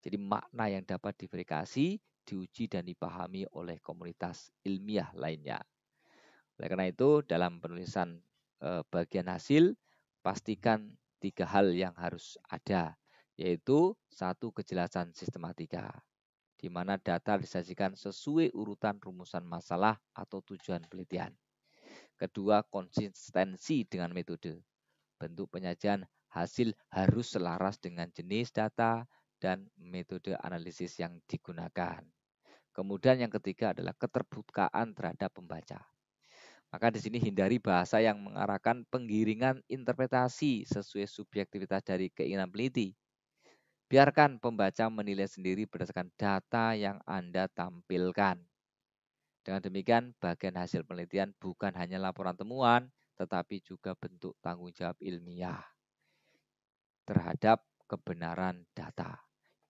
Jadi makna yang dapat diverifikasi, diuji, dan dipahami oleh komunitas ilmiah lainnya. Oleh karena itu, dalam penulisan bagian hasil, pastikan 3 hal yang harus ada, yaitu 1. Kejelasan sistematika, di mana data disajikan sesuai urutan rumusan masalah atau tujuan penelitian. Kedua, konsistensi dengan metode. Bentuk penyajian hasil harus selaras dengan jenis data dan metode analisis yang digunakan. Kemudian yang ketiga adalah keterbukaan terhadap pembaca. Maka di sini hindari bahasa yang mengarahkan penggiringan interpretasi sesuai subjektivitas dari keinginan peneliti. Biarkan pembaca menilai sendiri berdasarkan data yang Anda tampilkan. Dengan demikian, bagian hasil penelitian bukan hanya laporan temuan, tetapi juga bentuk tanggung jawab ilmiah terhadap kebenaran data.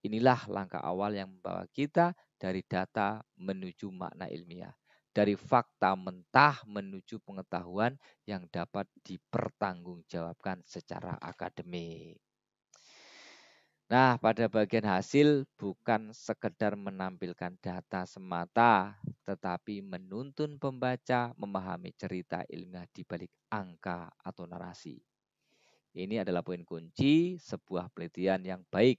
Inilah langkah awal yang membawa kita dari data menuju makna ilmiah, dari fakta mentah menuju pengetahuan yang dapat dipertanggungjawabkan secara akademik. Nah, pada bagian hasil bukan sekedar menampilkan data semata, tetapi menuntun pembaca memahami cerita ilmiah di balik angka atau narasi. Ini adalah poin kunci sebuah penelitian yang baik,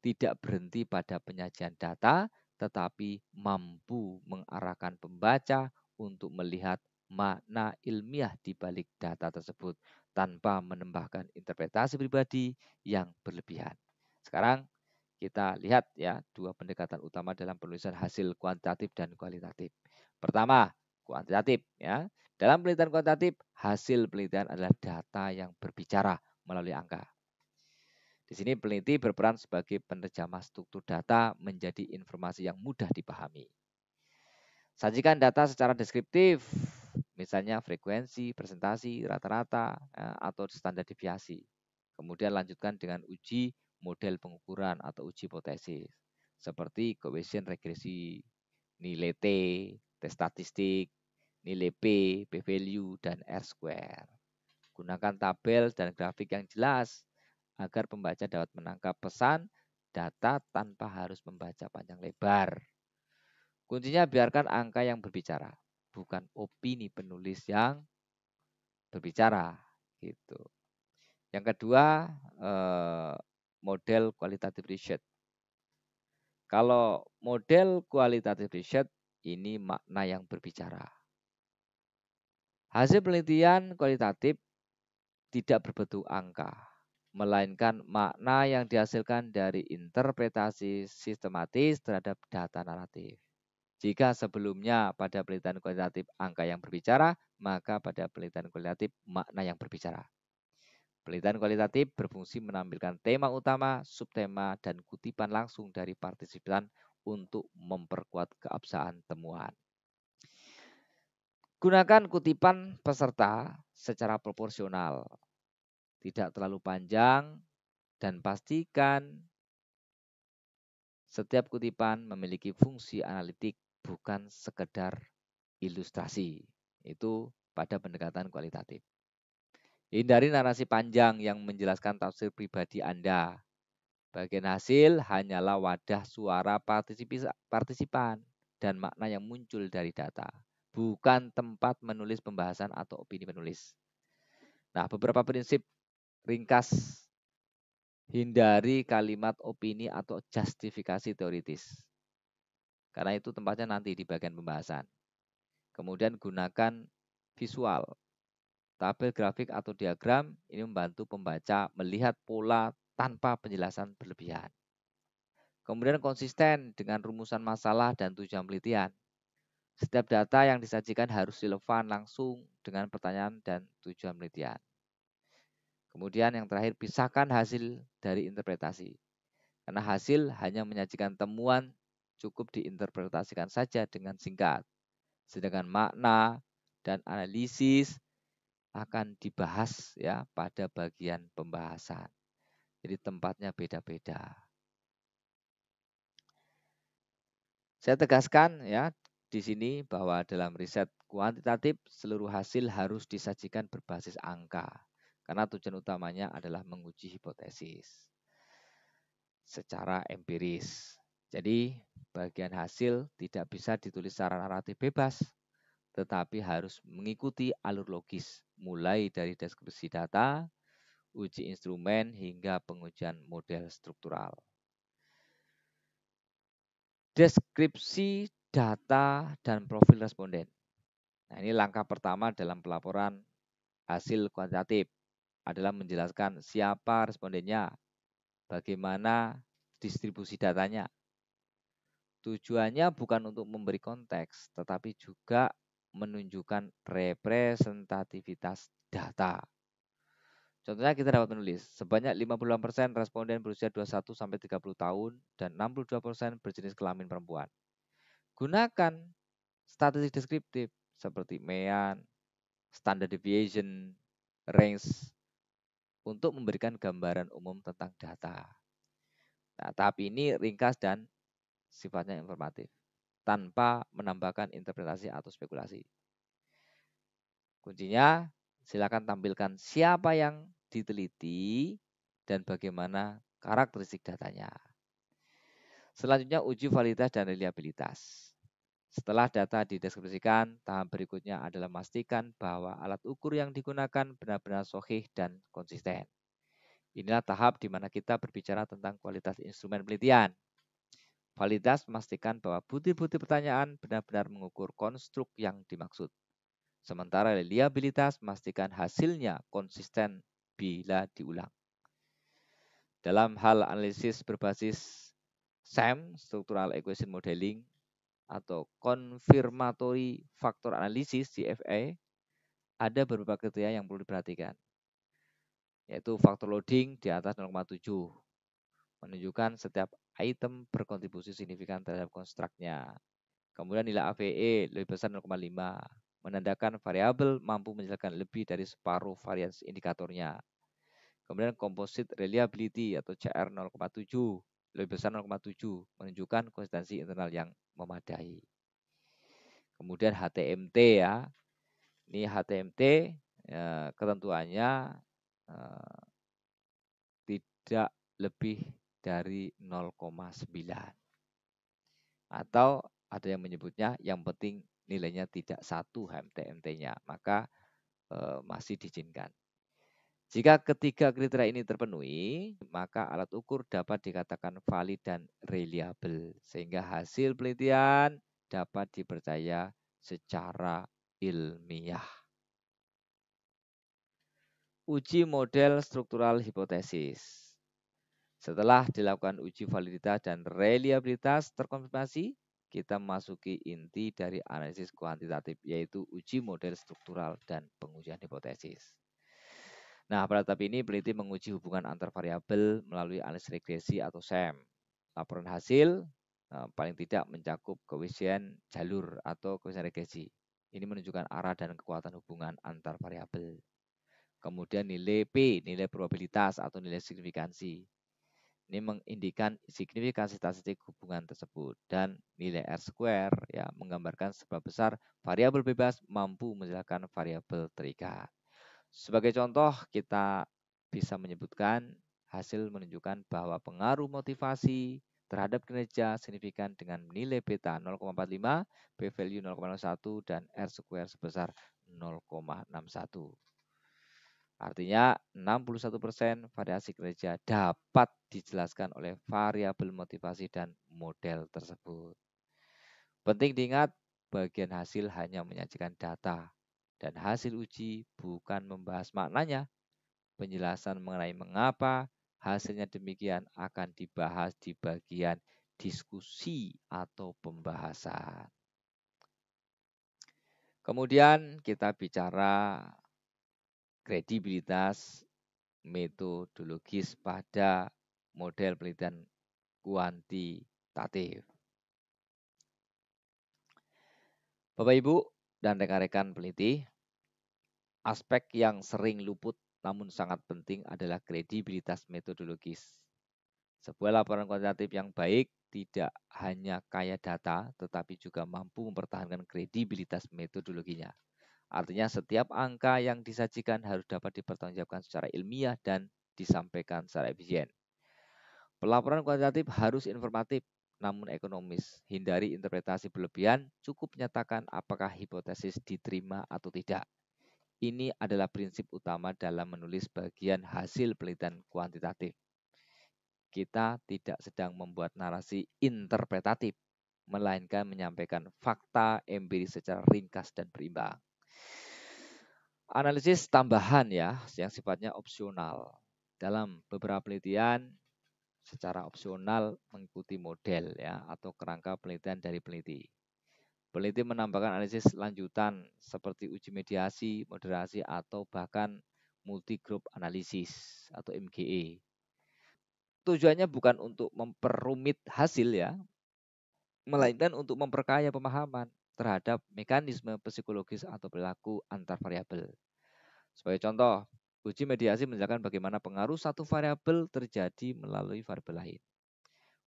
tidak berhenti pada penyajian data, tetapi mampu mengarahkan pembaca untuk melihat makna ilmiah di balik data tersebut tanpa menambahkan interpretasi pribadi yang berlebihan. Sekarang kita lihat ya 2 pendekatan utama dalam penulisan hasil kuantitatif dan kualitatif. Pertama, kuantitatif ya. Dalam penelitian kuantitatif, hasil penelitian adalah data yang berbicara melalui angka. Di sini peneliti berperan sebagai penerjemah struktur data menjadi informasi yang mudah dipahami. Sajikan data secara deskriptif, misalnya frekuensi, presentasi, rata-rata, atau standar deviasi. Kemudian lanjutkan dengan uji model pengukuran atau uji hipotesis, seperti Bayesian regresi, nilai T, T statistik, nilai P, P-value, dan R-square. Gunakan tabel dan grafik yang jelas agar pembaca dapat menangkap pesan data tanpa harus membaca panjang lebar. Kuncinya biarkan angka yang berbicara, bukan opini penulis yang berbicara gitu. Yang kedua, model qualitative research. Kalau model qualitative research ini makna yang berbicara. Hasil penelitian kualitatif tidak berbentuk angka, melainkan makna yang dihasilkan dari interpretasi sistematis terhadap data naratif. Jika sebelumnya pada penelitian kualitatif angka yang berbicara, maka pada penelitian kualitatif makna yang berbicara. Penelitian kualitatif berfungsi menampilkan tema utama, subtema, dan kutipan langsung dari partisipan untuk memperkuat keabsahan temuan. Gunakan kutipan peserta secara proporsional, tidak terlalu panjang, dan pastikan setiap kutipan memiliki fungsi analitik, bukan sekedar ilustrasi. Itu pada pendekatan kualitatif. Hindari narasi panjang yang menjelaskan tafsir pribadi Anda. Bagian hasil hanyalah wadah suara partisipan dan makna yang muncul dari data, bukan tempat menulis pembahasan atau opini penulis. Nah, beberapa prinsip ringkas: hindari kalimat opini atau justifikasi teoritis, karena itu tempatnya nanti di bagian pembahasan. Kemudian gunakan visual, tabel grafik atau diagram, ini membantu pembaca melihat pola tanpa penjelasan berlebihan. Kemudian konsisten dengan rumusan masalah dan tujuan penelitian. Setiap data yang disajikan harus relevan langsung dengan pertanyaan dan tujuan penelitian. Kemudian yang terakhir, pisahkan hasil dari interpretasi. Karena hasil hanya menyajikan temuan, cukup diinterpretasikan saja dengan singkat. Sedangkan makna dan analisis akan dibahas ya pada bagian pembahasan. Jadi tempatnya beda-beda. Saya tegaskan ya di sini bahwa dalam riset kuantitatif seluruh hasil harus disajikan berbasis angka, karena tujuan utamanya adalah menguji hipotesis secara empiris. Jadi bagian hasil tidak bisa ditulis secara naratif bebas, tetapi harus mengikuti alur logis, mulai dari deskripsi data, uji instrumen, hingga pengujian model struktural. Deskripsi data dan profil responden. Nah, ini langkah pertama dalam pelaporan hasil kuantitatif adalah menjelaskan siapa respondennya, bagaimana distribusi datanya. Tujuannya bukan untuk memberi konteks, tetapi juga menunjukkan representativitas data. Contohnya kita dapat menulis, sebanyak 58% responden berusia 21 sampai 30 tahun dan 62% berjenis kelamin perempuan. Gunakan statistik deskriptif seperti mean, standard deviation, range untuk memberikan gambaran umum tentang data. Nah, tahap ini ringkas dan sifatnya informatif, tanpa menambahkan interpretasi atau spekulasi. Kuncinya, silakan tampilkan siapa yang diteliti dan bagaimana karakteristik datanya. Selanjutnya, uji validitas dan reliabilitas. Setelah data dideskripsikan, tahap berikutnya adalah memastikan bahwa alat ukur yang digunakan benar-benar sahih dan konsisten. Inilah tahap di mana kita berbicara tentang kualitas instrumen penelitian. Validitas memastikan bahwa butir-butir pertanyaan benar-benar mengukur konstruk yang dimaksud. Sementara reliabilitas memastikan hasilnya konsisten bila diulang. Dalam hal analisis berbasis SEM, Structural Equation Modeling, atau Confirmatory Factor Analysis, CFA, ada beberapa kriteria yang perlu diperhatikan, yaitu faktor loading di atas 0,7, menunjukkan setiap item berkontribusi signifikan terhadap konstruknya. Kemudian nilai AVE lebih besar 0,5, menandakan variabel mampu menjelaskan lebih dari separuh varians indikatornya. Kemudian composite reliability atau CR 0,7, lebih besar 0,7, menunjukkan konsistensi internal yang memadai. Kemudian HTMT ya, ini HTMT ketentuannya tidak lebih dari 0,9 atau Ada yang menyebutnya yang penting nilainya tidak 1 HMT-MT-nya, maka masih diizinkan. Jika ketiga kriteria ini terpenuhi, maka alat ukur dapat dikatakan valid dan reliable, sehingga hasil penelitian dapat dipercaya secara ilmiah. Uji model struktural hipotesis. Setelah dilakukan uji validitas dan reliabilitas terkonfirmasi, kita memasuki inti dari analisis kuantitatif, yaitu uji model struktural dan pengujian hipotesis. Nah, pada tahap ini peneliti menguji hubungan antar variabel melalui analisis regresi atau SEM. Laporan hasil paling tidak mencakup koefisien jalur atau koefisien regresi. Ini menunjukkan arah dan kekuatan hubungan antar variabel. Kemudian nilai P, nilai probabilitas atau nilai signifikansi. Ini mengindikan signifikansi statistik hubungan tersebut. Dan nilai R square ya menggambarkan seberapa besar variabel bebas mampu menjelaskan variabel terikat. Sebagai contoh, kita bisa menyebutkan hasil menunjukkan bahwa pengaruh motivasi terhadap kinerja signifikan dengan nilai beta 0,45, p-value 0,01, dan R square sebesar 0,61. Artinya 61% variasi kinerja dapat dijelaskan oleh variabel motivasi dan model tersebut. Penting diingat, bagian hasil hanya menyajikan data, dan hasil uji bukan membahas maknanya. Penjelasan mengenai mengapa hasilnya demikian akan dibahas di bagian diskusi atau pembahasan. Kemudian kita bicara kredibilitas metodologis pada model penelitian kuantitatif. Bapak Ibu dan rekan-rekan peneliti, aspek yang sering luput namun sangat penting adalah kredibilitas metodologis. Sebuah laporan kuantitatif yang baik tidak hanya kaya data, tetapi juga mampu mempertahankan kredibilitas metodologinya. Artinya setiap angka yang disajikan harus dapat dipertanggungjawabkan secara ilmiah dan disampaikan secara efisien. Pelaporan kuantitatif harus informatif, namun ekonomis. Hindari interpretasi berlebihan, cukup menyatakan apakah hipotesis diterima atau tidak. Ini adalah prinsip utama dalam menulis bagian hasil penelitian kuantitatif. Kita tidak sedang membuat narasi interpretatif, melainkan menyampaikan fakta empiris secara ringkas dan berimbang. Analisis tambahan ya, yang sifatnya opsional. Dalam beberapa penelitian, secara opsional mengikuti model ya atau kerangka penelitian dari peneliti. Peneliti menambahkan analisis lanjutan seperti uji mediasi, moderasi, atau bahkan multi-group analisis atau MGE. Tujuannya bukan untuk memperumit hasil ya, melainkan untuk memperkaya pemahaman terhadap mekanisme psikologis atau perilaku antar variabel. Sebagai contoh, uji mediasi menjelaskan bagaimana pengaruh satu variabel terjadi melalui variabel lain.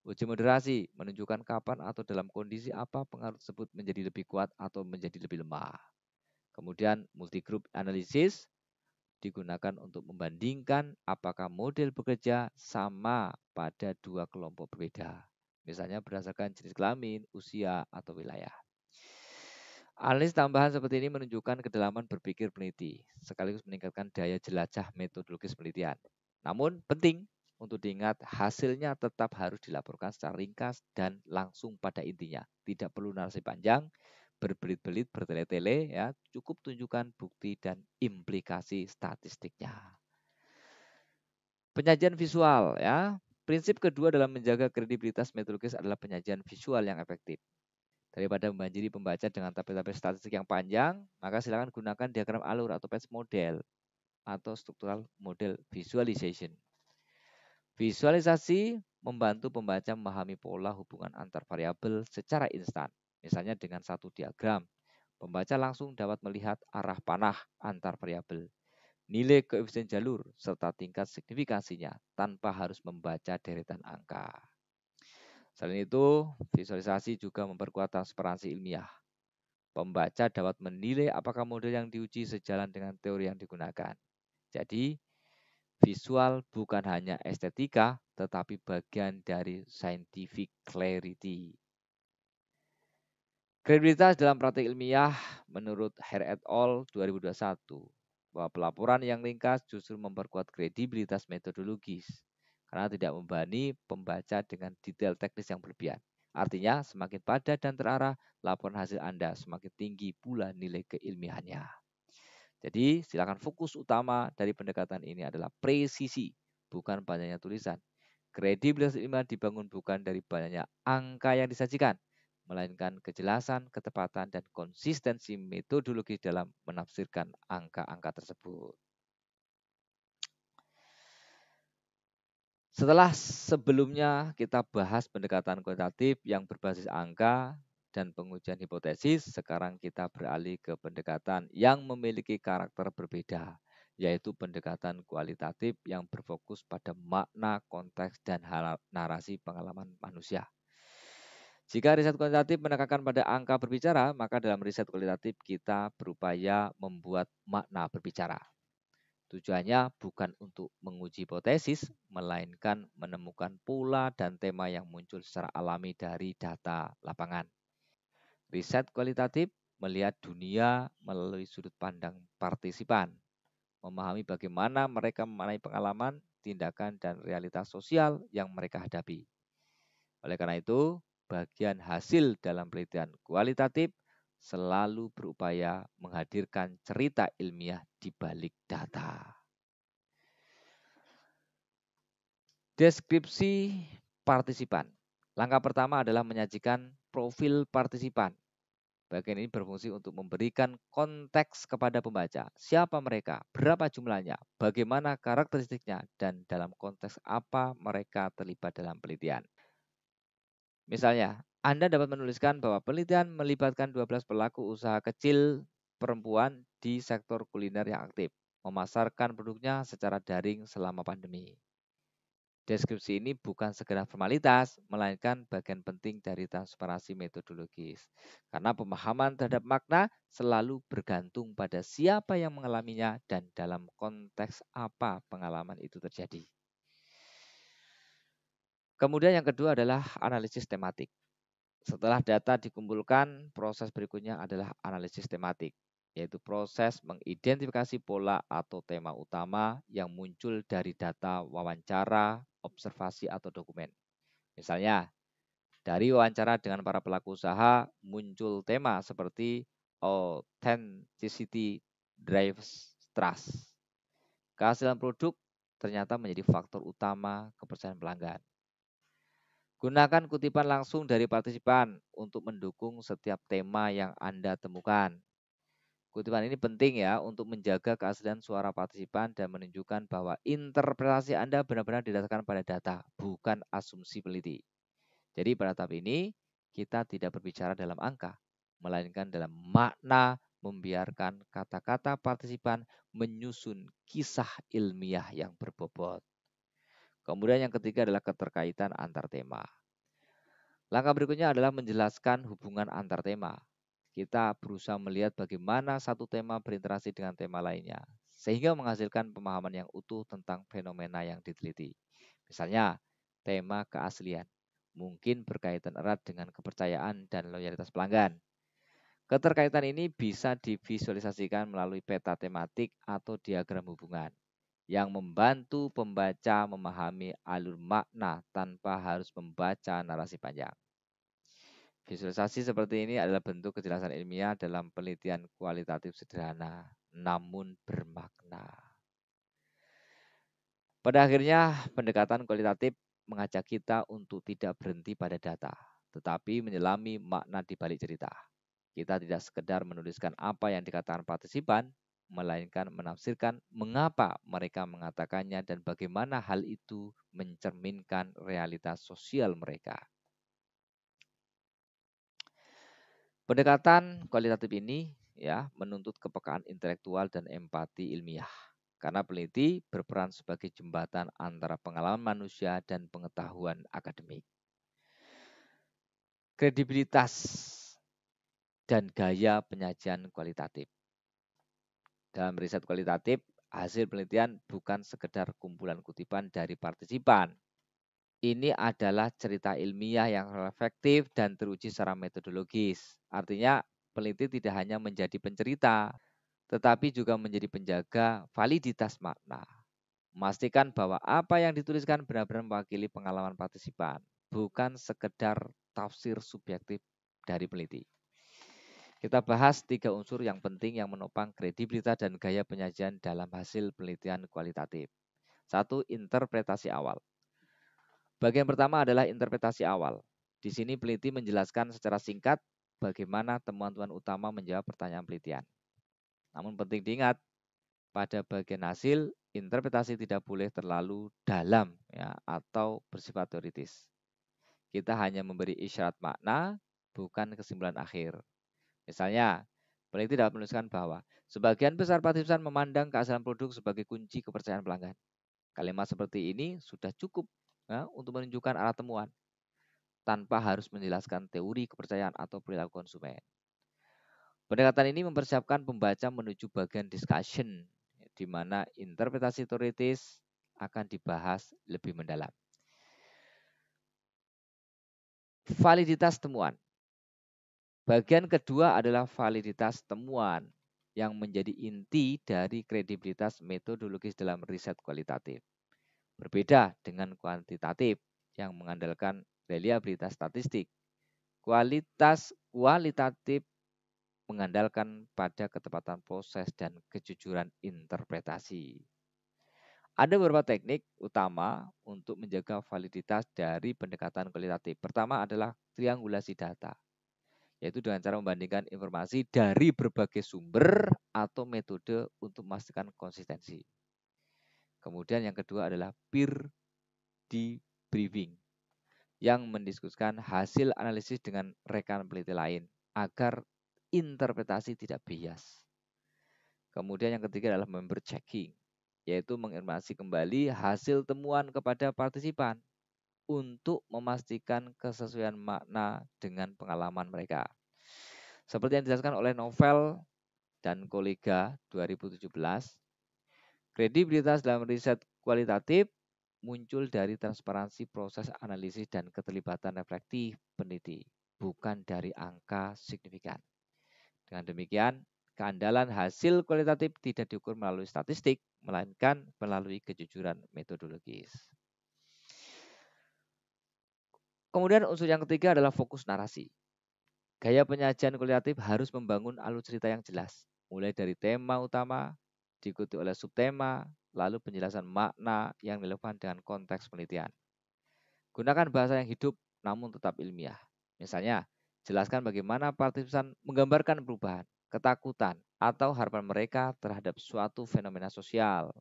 Uji moderasi menunjukkan kapan atau dalam kondisi apa pengaruh tersebut menjadi lebih kuat atau menjadi lebih lemah. Kemudian multi-group analisis digunakan untuk membandingkan apakah model bekerja sama pada dua kelompok berbeda. Misalnya berdasarkan jenis kelamin, usia, atau wilayah. Analisis tambahan seperti ini menunjukkan kedalaman berpikir peneliti, sekaligus meningkatkan daya jelajah metodologis penelitian. Namun penting untuk diingat, hasilnya tetap harus dilaporkan secara ringkas dan langsung pada intinya. Tidak perlu narasi panjang, berbelit-belit, bertele-tele, ya. Cukup tunjukkan bukti dan implikasi statistiknya. Penyajian visual, ya. Prinsip kedua dalam menjaga kredibilitas metodologis adalah penyajian visual yang efektif. Daripada membanjiri pembaca dengan tabel-tabel statistik yang panjang, maka silakan gunakan diagram alur atau page model atau struktural model visualization. Visualisasi membantu pembaca memahami pola hubungan antar variabel secara instan. Misalnya dengan satu diagram, pembaca langsung dapat melihat arah panah antar variabel, nilai koefisien jalur, serta tingkat signifikansinya tanpa harus membaca deretan angka. Selain itu, visualisasi juga memperkuat transparansi ilmiah. Pembaca dapat menilai apakah model yang diuji sejalan dengan teori yang digunakan. Jadi, visual bukan hanya estetika, tetapi bagian dari scientific clarity. Kredibilitas dalam praktik ilmiah menurut Hare et al. 2021 bahwa pelaporan yang ringkas justru memperkuat kredibilitas metodologis karena tidak membebani pembaca dengan detail teknis yang berlebihan. Artinya, semakin padat dan terarah laporan hasil Anda, semakin tinggi pula nilai keilmiahannya. Jadi, silakan fokus utama dari pendekatan ini adalah presisi, bukan banyaknya tulisan. Kredibilitas ilmiah dibangun bukan dari banyaknya angka yang disajikan, melainkan kejelasan, ketepatan, dan konsistensi metodologi dalam menafsirkan angka-angka tersebut. Setelah sebelumnya kita bahas pendekatan kualitatif yang berbasis angka dan pengujian hipotesis, sekarang kita beralih ke pendekatan yang memiliki karakter berbeda, yaitu pendekatan kualitatif yang berfokus pada makna, konteks, dan narasi pengalaman manusia. Jika riset kualitatif menekankan pada angka berbicara, maka dalam riset kualitatif kita berupaya membuat makna berbicara. Tujuannya bukan untuk menguji hipotesis, melainkan menemukan pola dan tema yang muncul secara alami dari data lapangan. Riset kualitatif melihat dunia melalui sudut pandang partisipan, memahami bagaimana mereka memaknai pengalaman, tindakan, dan realitas sosial yang mereka hadapi. Oleh karena itu, bagian hasil dalam penelitian kualitatif selalu berupaya menghadirkan cerita ilmiah di balik data. Deskripsi partisipan. Langkah pertama adalah menyajikan profil partisipan. Bagian ini berfungsi untuk memberikan konteks kepada pembaca. Siapa mereka, berapa jumlahnya, bagaimana karakteristiknya, dan dalam konteks apa mereka terlibat dalam penelitian. Misalnya, Anda dapat menuliskan bahwa penelitian melibatkan 12 pelaku usaha kecil perempuan di sektor kuliner yang aktif, memasarkan produknya secara daring selama pandemi. Deskripsi ini bukan sekedar formalitas, melainkan bagian penting dari transparansi metodologis. Karena pemahaman terhadap makna selalu bergantung pada siapa yang mengalaminya dan dalam konteks apa pengalaman itu terjadi. Kemudian yang kedua adalah analisis tematik. Setelah data dikumpulkan, proses berikutnya adalah analisis tematik, yaitu proses mengidentifikasi pola atau tema utama yang muncul dari data wawancara, observasi, atau dokumen. Misalnya, dari wawancara dengan para pelaku usaha muncul tema seperti authenticity drives trust. Kehasilan produk ternyata menjadi faktor utama kepercayaan pelanggan. Gunakan kutipan langsung dari partisipan untuk mendukung setiap tema yang Anda temukan. Kutipan ini penting ya untuk menjaga keaslian suara partisipan dan menunjukkan bahwa interpretasi Anda benar-benar didasarkan pada data, bukan asumsi peneliti. Jadi pada tahap ini, kita tidak berbicara dalam angka, melainkan dalam makna membiarkan kata-kata partisipan menyusun kisah ilmiah yang berbobot. Kemudian yang ketiga adalah keterkaitan antar tema. Langkah berikutnya adalah menjelaskan hubungan antar tema. Kita berusaha melihat bagaimana satu tema berinteraksi dengan tema lainnya, sehingga menghasilkan pemahaman yang utuh tentang fenomena yang diteliti. Misalnya, tema keaslian mungkin berkaitan erat dengan kepercayaan dan loyalitas pelanggan. Keterkaitan ini bisa divisualisasikan melalui peta tematik atau diagram hubungan yang membantu pembaca memahami alur makna tanpa harus membaca narasi panjang. Visualisasi seperti ini adalah bentuk kejelasan ilmiah dalam penelitian kualitatif sederhana, namun bermakna. Pada akhirnya, pendekatan kualitatif mengajak kita untuk tidak berhenti pada data, tetapi menyelami makna di balik cerita. Kita tidak sekedar menuliskan apa yang dikatakan partisipan, melainkan menafsirkan mengapa mereka mengatakannya dan bagaimana hal itu mencerminkan realitas sosial mereka. Pendekatan kualitatif ini ya menuntut kepekaan intelektual dan empati ilmiah. Karena peneliti berperan sebagai jembatan antara pengalaman manusia dan pengetahuan akademik. Kredibilitas dan gaya penyajian kualitatif. Dalam riset kualitatif, hasil penelitian bukan sekedar kumpulan kutipan dari partisipan, ini adalah cerita ilmiah yang efektif dan teruji secara metodologis. Artinya, peneliti tidak hanya menjadi pencerita, tetapi juga menjadi penjaga validitas makna. Memastikan bahwa apa yang dituliskan benar-benar mewakili pengalaman partisipan, bukan sekedar tafsir subjektif dari peneliti. Kita bahas 3 unsur yang penting yang menopang kredibilitas dan gaya penyajian dalam hasil penelitian kualitatif. 1. Interpretasi awal. Bagian pertama adalah interpretasi awal. Di sini peneliti menjelaskan secara singkat bagaimana temuan-temuan utama menjawab pertanyaan penelitian. Namun penting diingat, pada bagian hasil, interpretasi tidak boleh terlalu dalam ya, atau bersifat teoritis. Kita hanya memberi isyarat makna, bukan kesimpulan akhir. Misalnya, peneliti dapat menuliskan bahwa sebagian besar partisipan memandang keaslian produk sebagai kunci kepercayaan pelanggan. Kalimat seperti ini sudah cukup ya, untuk menunjukkan arah temuan, tanpa harus menjelaskan teori kepercayaan atau perilaku konsumen. Pendekatan ini mempersiapkan pembaca menuju bagian discussion, di mana interpretasi teoritis akan dibahas lebih mendalam. Validitas temuan. Bagian kedua adalah validitas temuan yang menjadi inti dari kredibilitas metodologis dalam riset kualitatif. Berbeda dengan kuantitatif yang mengandalkan reliabilitas statistik. Kualitatif mengandalkan pada ketepatan proses dan kejujuran interpretasi. Ada beberapa teknik utama untuk menjaga validitas dari pendekatan kualitatif. Pertama adalah triangulasi data, yaitu dengan cara membandingkan informasi dari berbagai sumber atau metode untuk memastikan konsistensi. Kemudian yang kedua adalah peer debriefing, yang mendiskusikan hasil analisis dengan rekan peneliti lain agar interpretasi tidak bias. Kemudian yang ketiga adalah member checking, yaitu menginformasi kembali hasil temuan kepada partisipan untuk memastikan kesesuaian makna dengan pengalaman mereka. Seperti yang dijelaskan oleh Novel dan kolega 2017, kredibilitas dalam riset kualitatif muncul dari transparansi proses analisis dan keterlibatan reflektif peneliti, bukan dari angka signifikan. Dengan demikian, keandalan hasil kualitatif tidak diukur melalui statistik, melainkan melalui kejujuran metodologis. Kemudian unsur yang ketiga adalah fokus narasi. Gaya penyajian kualitatif harus membangun alur cerita yang jelas, mulai dari tema utama, diikuti oleh subtema, lalu penjelasan makna yang relevan dengan konteks penelitian. Gunakan bahasa yang hidup namun tetap ilmiah. Misalnya, jelaskan bagaimana partisipan menggambarkan perubahan, ketakutan, atau harapan mereka terhadap suatu fenomena sosial.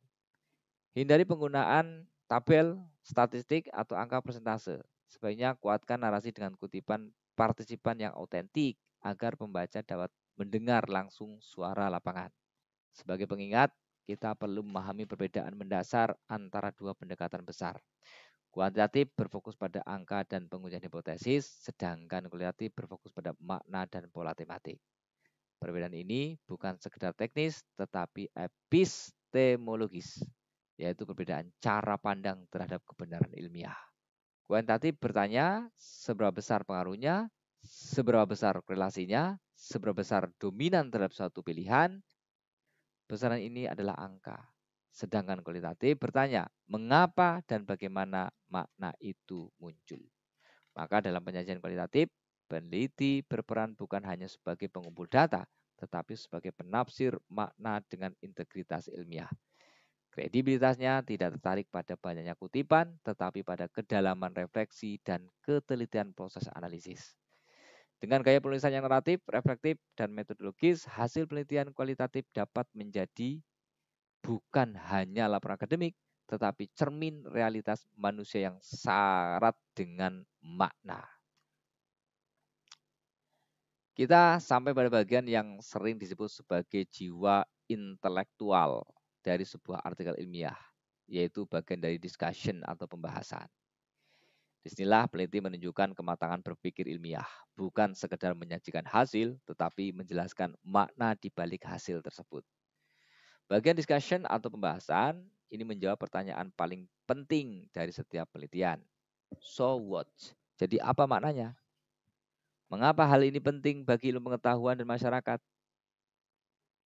Hindari penggunaan tabel, statistik, atau angka persentase. Sebaiknya kuatkan narasi dengan kutipan partisipan yang autentik agar pembaca dapat mendengar langsung suara lapangan. Sebagai pengingat, kita perlu memahami perbedaan mendasar antara dua pendekatan besar. Kuantitatif berfokus pada angka dan pengujian hipotesis, sedangkan kualitatif berfokus pada makna dan pola tematik. Perbedaan ini bukan sekedar teknis, tetapi epistemologis, yaitu perbedaan cara pandang terhadap kebenaran ilmiah. Kuantitatif bertanya seberapa besar pengaruhnya, seberapa besar korelasinya, seberapa besar dominan terhadap suatu pilihan. Besaran ini adalah angka. Sedangkan kualitatif bertanya, mengapa dan bagaimana makna itu muncul. Maka dalam penyajian kualitatif, peneliti berperan bukan hanya sebagai pengumpul data, tetapi sebagai penafsir makna dengan integritas ilmiah. Kredibilitasnya tidak tertarik pada banyaknya kutipan, tetapi pada kedalaman refleksi dan ketelitian proses analisis. Dengan gaya penulisan yang naratif, reflektif, dan metodologis, hasil penelitian kualitatif dapat menjadi bukan hanya laporan akademik, tetapi cermin realitas manusia yang syarat dengan makna. Kita sampai pada bagian yang sering disebut sebagai jiwa intelektual dari sebuah artikel ilmiah, yaitu bagian dari discussion atau pembahasan. Disinilah peneliti menunjukkan kematangan berpikir ilmiah, bukan sekedar menyajikan hasil, tetapi menjelaskan makna di balik hasil tersebut. Bagian discussion atau pembahasan ini menjawab pertanyaan paling penting dari setiap penelitian. So what? Jadi apa maknanya? Mengapa hal ini penting bagi ilmu pengetahuan dan masyarakat?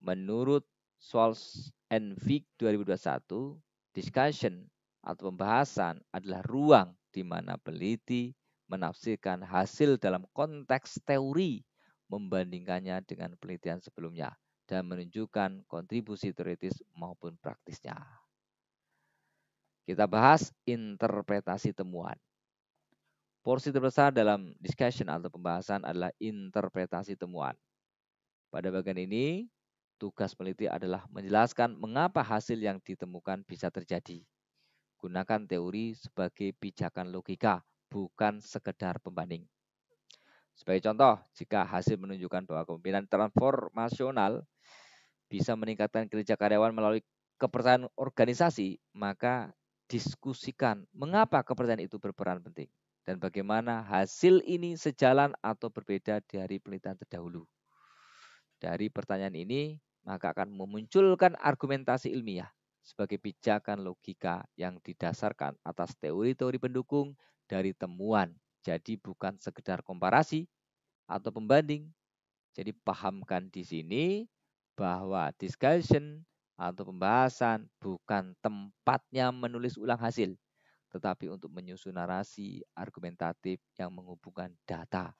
Menurut Scholz and Fick 2021, discussion atau pembahasan adalah ruang di mana peneliti menafsirkan hasil dalam konteks teori, membandingkannya dengan penelitian sebelumnya, dan menunjukkan kontribusi teoritis maupun praktisnya. Kita bahas interpretasi temuan. Porsi terbesar dalam discussion atau pembahasan adalah interpretasi temuan. Pada bagian ini, tugas peneliti adalah menjelaskan mengapa hasil yang ditemukan bisa terjadi. Gunakan teori sebagai pijakan logika, bukan sekedar pembanding. Sebagai contoh, jika hasil menunjukkan bahwa kepemimpinan transformasional bisa meningkatkan kinerja karyawan melalui kepercayaan organisasi, maka diskusikan mengapa kepercayaan itu berperan penting dan bagaimana hasil ini sejalan atau berbeda dari penelitian terdahulu. Dari pertanyaan ini, maka akan memunculkan argumentasi ilmiah sebagai pijakan logika yang didasarkan atas teori-teori pendukung dari temuan. Jadi bukan sekedar komparasi atau pembanding. Jadi pahamkan di sini bahwa discussion atau pembahasan bukan tempatnya menulis ulang hasil, tetapi untuk menyusun narasi argumentatif yang menghubungkan data,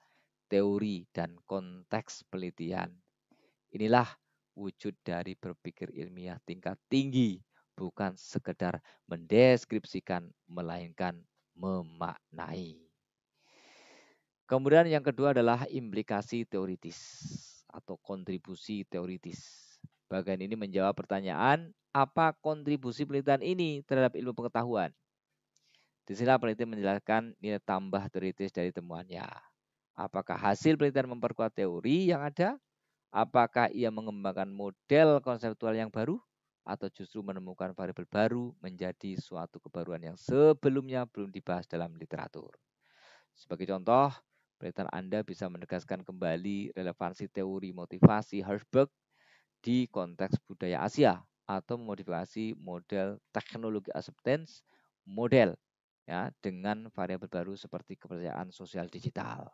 teori, dan konteks penelitian. Inilah wujud dari berpikir ilmiah tingkat tinggi, bukan sekedar mendeskripsikan, melainkan memaknai. Kemudian yang kedua adalah implikasi teoritis atau kontribusi teoritis. Bagian ini menjawab pertanyaan, apa kontribusi penelitian ini terhadap ilmu pengetahuan? Di sini peneliti menjelaskan nilai tambah teoritis dari temuannya. Apakah hasil penelitian memperkuat teori yang ada? Apakah ia mengembangkan model konseptual yang baru? Atau justru menemukan variabel baru menjadi suatu kebaruan yang sebelumnya belum dibahas dalam literatur? Sebagai contoh, penelitian Anda bisa menegaskan kembali relevansi teori motivasi Herzberg di konteks budaya Asia atau memodifikasi model teknologi acceptance model ya dengan variabel baru seperti kepercayaan sosial digital.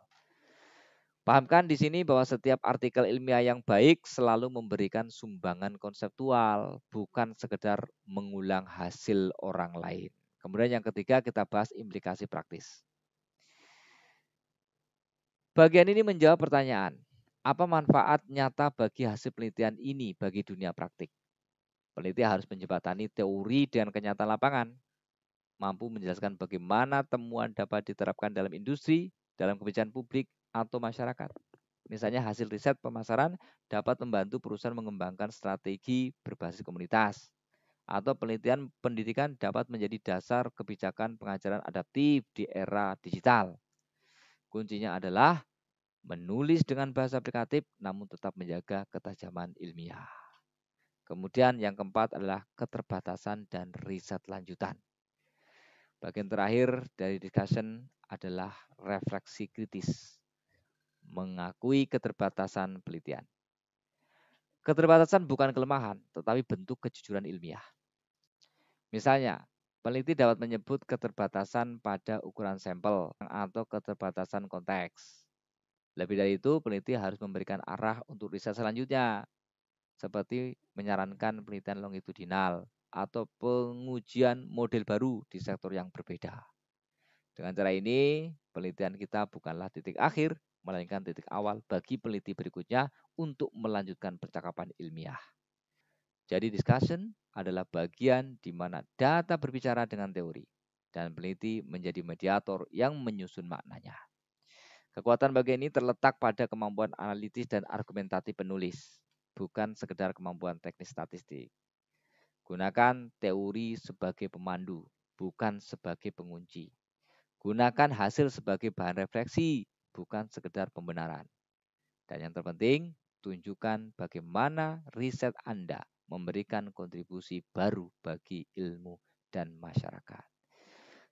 Pahamkan di sini bahwa setiap artikel ilmiah yang baik selalu memberikan sumbangan konseptual, bukan sekedar mengulang hasil orang lain. Kemudian yang ketiga kita bahas implikasi praktis. Bagian ini menjawab pertanyaan, apa manfaat nyata bagi hasil penelitian ini bagi dunia praktik? Peneliti harus menjembatani teori dengan kenyataan lapangan, mampu menjelaskan bagaimana temuan dapat diterapkan dalam industri, dalam kebijakan publik, atau masyarakat. Misalnya hasil riset pemasaran dapat membantu perusahaan mengembangkan strategi berbasis komunitas, atau penelitian pendidikan dapat menjadi dasar kebijakan pengajaran adaptif di era digital. Kuncinya adalah menulis dengan bahasa aplikatif namun tetap menjaga ketajaman ilmiah. Kemudian yang keempat adalah keterbatasan dan riset lanjutan. Bagian terakhir dari discussion adalah refleksi kritis. Mengakui keterbatasan penelitian. Keterbatasan bukan kelemahan, tetapi bentuk kejujuran ilmiah. Misalnya, peneliti dapat menyebut keterbatasan pada ukuran sampel atau keterbatasan konteks. Lebih dari itu, peneliti harus memberikan arah untuk riset selanjutnya, seperti menyarankan penelitian longitudinal atau pengujian model baru di sektor yang berbeda. Dengan cara ini, penelitian kita bukanlah titik akhir, melainkan titik awal bagi peneliti berikutnya untuk melanjutkan percakapan ilmiah. Jadi discussion adalah bagian di mana data berbicara dengan teori, dan peneliti menjadi mediator yang menyusun maknanya. Kekuatan bagian ini terletak pada kemampuan analitis dan argumentatif penulis, bukan sekedar kemampuan teknis statistik. Gunakan teori sebagai pemandu, bukan sebagai pengunci. Gunakan hasil sebagai bahan refleksi, bukan sekedar pembenaran. Dan yang terpenting, tunjukkan bagaimana riset Anda memberikan kontribusi baru bagi ilmu dan masyarakat.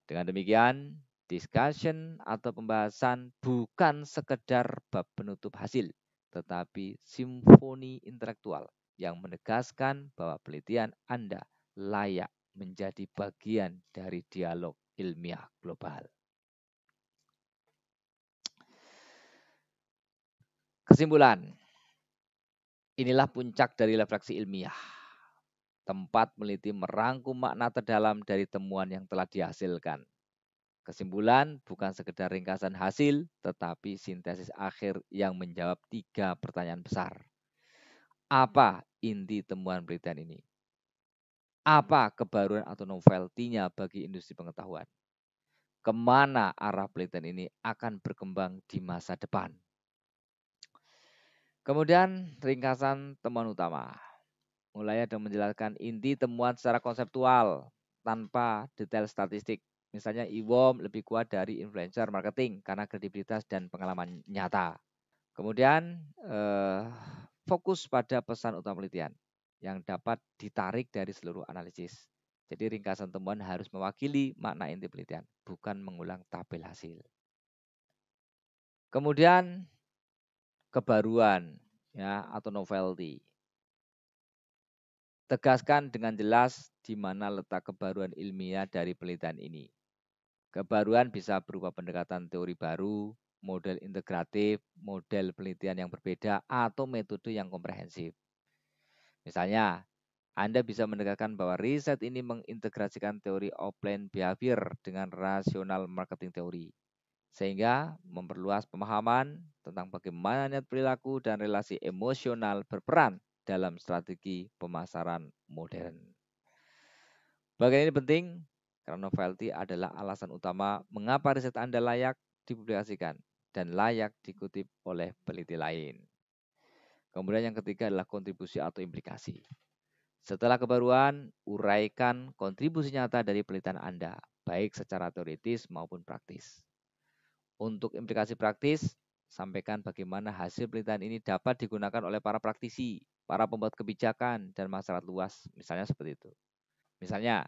Dengan demikian, discussion atau pembahasan bukan sekedar bab penutup hasil, tetapi simfoni intelektual yang menegaskan bahwa penelitian Anda layak menjadi bagian dari dialog ilmiah global. Kesimpulan, inilah puncak dari refleksi ilmiah. Tempat meneliti merangkum makna terdalam dari temuan yang telah dihasilkan. Kesimpulan bukan sekedar ringkasan hasil, tetapi sintesis akhir yang menjawab 3 pertanyaan besar. Apa inti temuan penelitian ini? Apa kebaruan atau novelty-nya bagi industri pengetahuan? Kemana arah penelitian ini akan berkembang di masa depan? Kemudian ringkasan temuan utama. Mulai ada menjelaskan inti temuan secara konseptual tanpa detail statistik. Misalnya e-worm lebih kuat dari influencer marketing karena kredibilitas dan pengalaman nyata. Kemudian fokus pada pesan utama penelitian yang dapat ditarik dari seluruh analisis. Jadi ringkasan temuan harus mewakili makna inti penelitian, bukan mengulang tabel hasil. Kemudian kebaruan ya atau novelty. Tegaskan dengan jelas di mana letak kebaruan ilmiah dari penelitian ini. Kebaruan bisa berupa pendekatan teori baru, model integratif, model penelitian yang berbeda, atau metode yang komprehensif. Misalnya, Anda bisa menegaskan bahwa riset ini mengintegrasikan teori offline behavior dengan rasional marketing teori, sehingga memperluas pemahaman tentang bagaimana niat perilaku dan relasi emosional berperan dalam strategi pemasaran modern. Bagian ini penting karena novelty adalah alasan utama mengapa riset Anda layak dipublikasikan dan layak dikutip oleh peneliti lain. Kemudian yang ketiga adalah kontribusi atau implikasi. Setelah kebaruan, uraikan kontribusi nyata dari penelitian Anda, baik secara teoritis maupun praktis. Untuk implikasi praktis, sampaikan bagaimana hasil penelitian ini dapat digunakan oleh para praktisi, para pembuat kebijakan, dan masyarakat luas, misalnya seperti itu. Misalnya,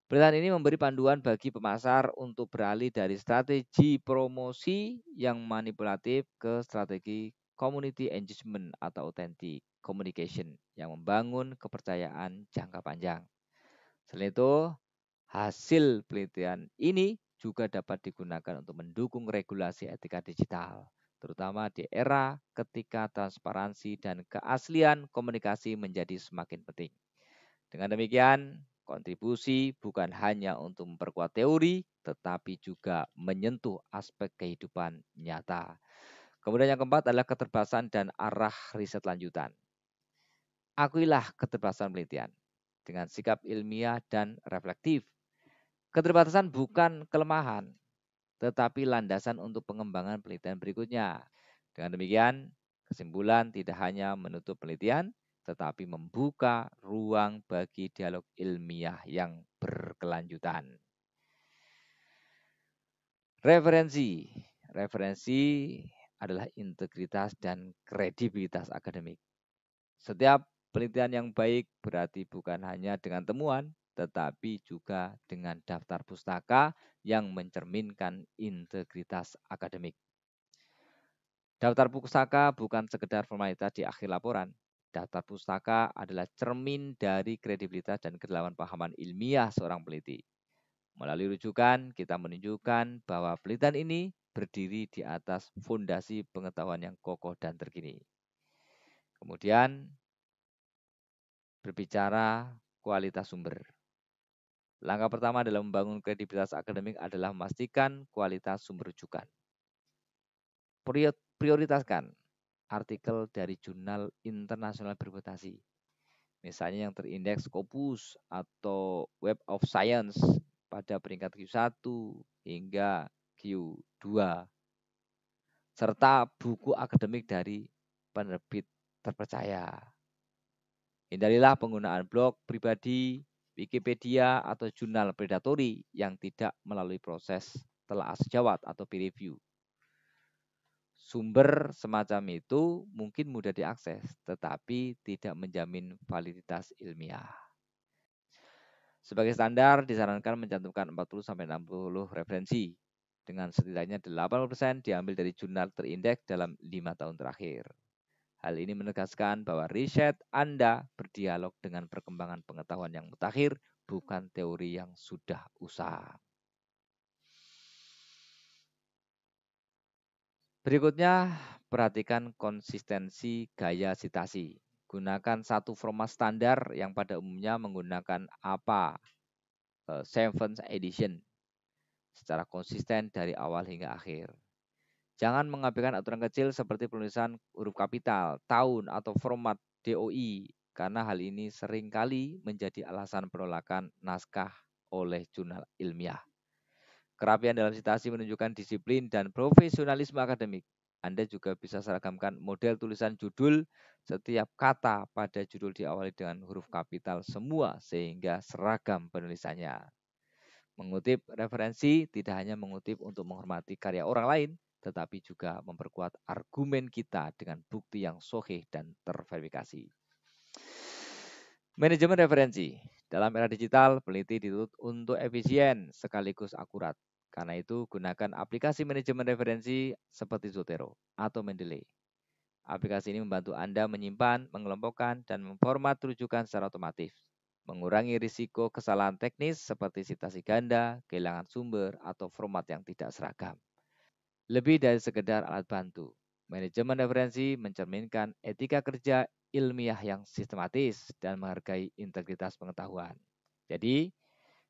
penelitian ini memberi panduan bagi pemasar untuk beralih dari strategi promosi yang manipulatif ke strategi community engagement atau authentic communication yang membangun kepercayaan jangka panjang. Selain itu, hasil penelitian ini juga dapat digunakan untuk mendukung regulasi etika digital, terutama di era ketika transparansi dan keaslian komunikasi menjadi semakin penting. Dengan demikian, kontribusi bukan hanya untuk memperkuat teori, tetapi juga menyentuh aspek kehidupan nyata. Kemudian yang keempat adalah keterbatasan dan arah riset lanjutan. Akuilah keterbatasan penelitian dengan sikap ilmiah dan reflektif. Keterbatasan bukan kelemahan, tetapi landasan untuk pengembangan penelitian berikutnya. Dengan demikian, kesimpulan tidak hanya menutup penelitian, tetapi membuka ruang bagi dialog ilmiah yang berkelanjutan. Referensi. Referensi adalah integritas dan kredibilitas akademik. Setiap penelitian yang baik berarti bukan hanya dengan temuan, tetapi juga dengan daftar pustaka yang mencerminkan integritas akademik. Daftar pustaka bukan sekedar formalitas di akhir laporan. Daftar pustaka adalah cermin dari kredibilitas dan kedalaman pahaman ilmiah seorang peneliti. Melalui rujukan, kita menunjukkan bahwa penelitian ini berdiri di atas fondasi pengetahuan yang kokoh dan terkini. Kemudian, berbicara kualitas sumber. Langkah pertama dalam membangun kredibilitas akademik adalah memastikan kualitas sumber rujukan. Prioritaskan artikel dari jurnal internasional berreputasi. Misalnya yang terindeks Scopus atau Web of Science pada peringkat Q1 hingga Q2. Serta buku akademik dari penerbit terpercaya. Hindarilah penggunaan blog pribadi, Wikipedia, atau jurnal predatori yang tidak melalui proses telaah sejawat atau peer review. Sumber semacam itu mungkin mudah diakses, tetapi tidak menjamin validitas ilmiah. Sebagai standar, disarankan mencantumkan 40-60 referensi, dengan setidaknya 80% diambil dari jurnal terindeks dalam 5 tahun terakhir. Hal ini menegaskan bahwa riset Anda berdialog dengan perkembangan pengetahuan yang mutakhir, bukan teori yang sudah usang. Berikutnya, perhatikan konsistensi gaya sitasi. Gunakan satu format standar yang pada umumnya menggunakan apa? 7th edition secara konsisten dari awal hingga akhir. Jangan mengabaikan aturan kecil seperti penulisan huruf kapital, tahun, atau format DOI, karena hal ini seringkali menjadi alasan penolakan naskah oleh jurnal ilmiah. Kerapian dalam sitasi menunjukkan disiplin dan profesionalisme akademik. Anda juga bisa seragamkan model tulisan judul. Setiap kata pada judul diawali dengan huruf kapital semua sehingga seragam penulisannya. Mengutip referensi tidak hanya mengutip untuk menghormati karya orang lain, tetapi juga memperkuat argumen kita dengan bukti yang sahih dan terverifikasi. Manajemen referensi. Dalam era digital, peneliti dituntut untuk efisien sekaligus akurat. Karena itu, gunakan aplikasi manajemen referensi seperti Zotero atau Mendeley. Aplikasi ini membantu Anda menyimpan, mengelompokkan, dan memformat rujukan secara otomatis. Mengurangi risiko kesalahan teknis seperti sitasi ganda, kehilangan sumber, atau format yang tidak seragam. Lebih dari sekedar alat bantu, manajemen referensi mencerminkan etika kerja ilmiah yang sistematis dan menghargai integritas pengetahuan. Jadi,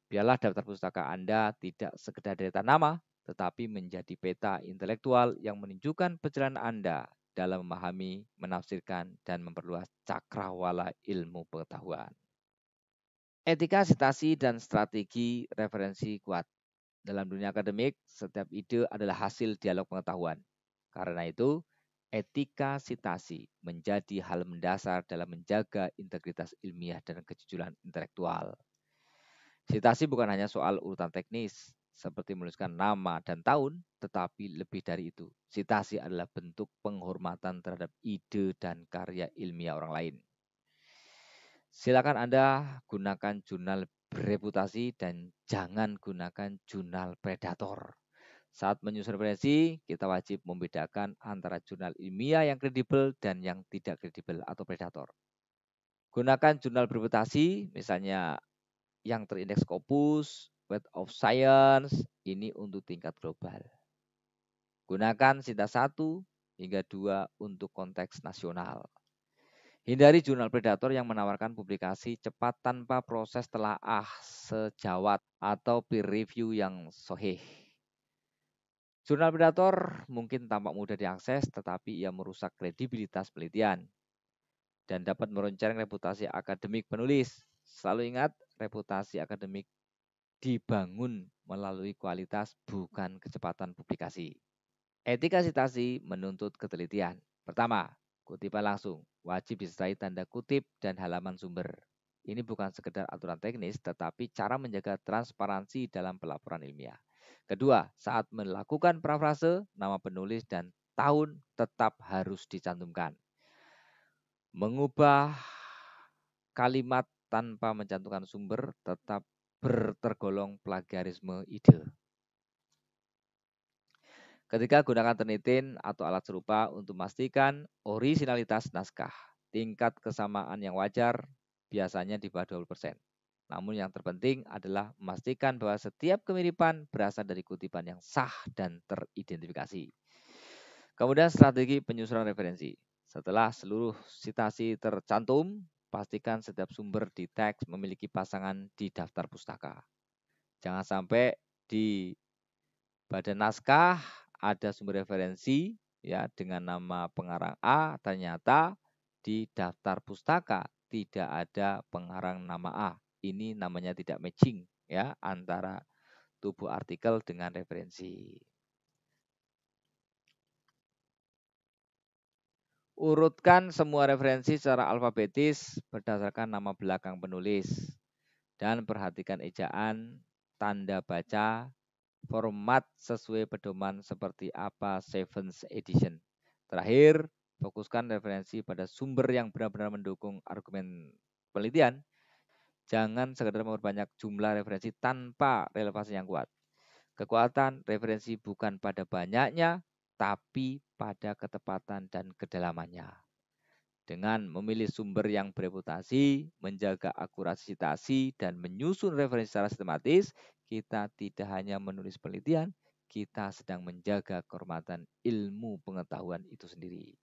biarlah daftar pustaka Anda tidak sekedar deretan nama, tetapi menjadi peta intelektual yang menunjukkan perjalanan Anda dalam memahami, menafsirkan, dan memperluas cakrawala ilmu pengetahuan. Etika sitasi dan strategi referensi kuat. Dalam dunia akademik, setiap ide adalah hasil dialog pengetahuan. Karena itu, etika sitasi menjadi hal mendasar dalam menjaga integritas ilmiah dan kejujuran intelektual. Sitasi bukan hanya soal urutan teknis, seperti menuliskan nama dan tahun, tetapi lebih dari itu. Sitasi adalah bentuk penghormatan terhadap ide dan karya ilmiah orang lain. Silakan Anda gunakan jurnal bereputasi dan jangan gunakan jurnal predator. Saat menyusun referensi, kita wajib membedakan antara jurnal ilmiah yang kredibel dan yang tidak kredibel atau predator. Gunakan jurnal bereputasi, misalnya yang terindeks Scopus, Web of Science, ini untuk tingkat global. Gunakan Sinta 1 hingga 2 untuk konteks nasional. Hindari jurnal predator yang menawarkan publikasi cepat tanpa proses telaah sejawat atau peer review yang sahih. Jurnal predator mungkin tampak mudah diakses, tetapi ia merusak kredibilitas penelitian dan dapat meroncareng reputasi akademik penulis. Selalu ingat, reputasi akademik dibangun melalui kualitas, bukan kecepatan publikasi. Etika sitasi menuntut ketelitian. Pertama, kutipan langsung, wajib disertai tanda kutip dan halaman sumber. Ini bukan sekedar aturan teknis, tetapi cara menjaga transparansi dalam pelaporan ilmiah. Kedua, saat melakukan parafrase, nama penulis dan tahun tetap harus dicantumkan. Mengubah kalimat tanpa mencantumkan sumber tetap tergolong plagiarisme ide. Ketika gunakan ternitin atau alat serupa untuk memastikan orisinalitas naskah. Tingkat kesamaan yang wajar biasanya di bawah 20%. Namun yang terpenting adalah memastikan bahwa setiap kemiripan berasal dari kutipan yang sah dan teridentifikasi. Kemudian strategi penyusunan referensi. Setelah seluruh sitasi tercantum, pastikan setiap sumber di teks memiliki pasangan di daftar pustaka. Jangan sampai di badan naskah ada sumber referensi ya dengan nama pengarang A, ternyata di daftar pustaka tidak ada pengarang nama A. Ini namanya tidak matching ya antara tubuh artikel dengan referensi. Urutkan semua referensi secara alfabetis berdasarkan nama belakang penulis dan perhatikan ejaan, tanda baca, format sesuai pedoman seperti apa 7th edition. Terakhir, fokuskan referensi pada sumber yang benar-benar mendukung argumen penelitian. Jangan sekedar memperbanyak jumlah referensi tanpa relevansi yang kuat. Kekuatan referensi bukan pada banyaknya, tapi pada ketepatan dan kedalamannya. Dengan memilih sumber yang bereputasi, menjaga akurasi citasi, dan menyusun referensi secara sistematis, kita tidak hanya menulis penelitian, kita sedang menjaga kehormatan ilmu pengetahuan itu sendiri.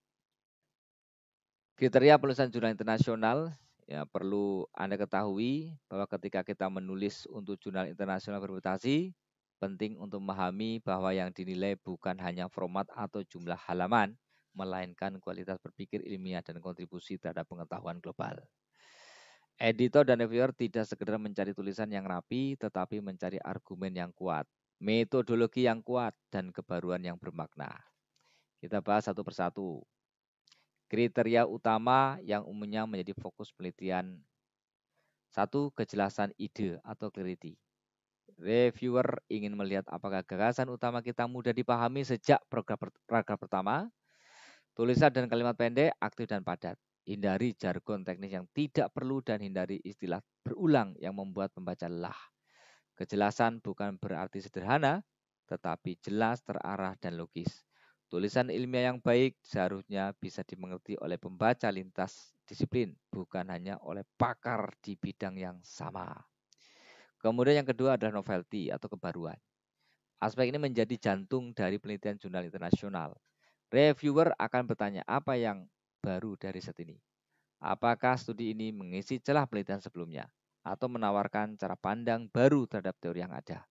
Kriteria penulisan jurnal internasional, ya perlu Anda ketahui bahwa ketika kita menulis untuk jurnal internasional berreputasi, penting untuk memahami bahwa yang dinilai bukan hanya format atau jumlah halaman, melainkan kualitas berpikir ilmiah dan kontribusi terhadap pengetahuan global. Editor dan reviewer tidak sekedar mencari tulisan yang rapi, tetapi mencari argumen yang kuat, metodologi yang kuat, dan kebaruan yang bermakna. Kita bahas satu persatu. Kriteria utama yang umumnya menjadi fokus penelitian. 1. Kejelasan ide atau clarity. Reviewer ingin melihat apakah gagasan utama kita mudah dipahami sejak paragraf pertama. Tulisan dan kalimat pendek, aktif dan padat. Hindari jargon teknis yang tidak perlu dan hindari istilah berulang yang membuat pembaca lelah. Kejelasan bukan berarti sederhana, tetapi jelas, terarah, dan logis. Tulisan ilmiah yang baik seharusnya bisa dimengerti oleh pembaca lintas disiplin, bukan hanya oleh pakar di bidang yang sama. Kemudian yang kedua adalah novelty atau kebaruan. Aspek ini menjadi jantung dari penelitian jurnal internasional. Reviewer akan bertanya apa yang baru dari riset ini. Apakah studi ini mengisi celah penelitian sebelumnya atau menawarkan cara pandang baru terhadap teori yang ada.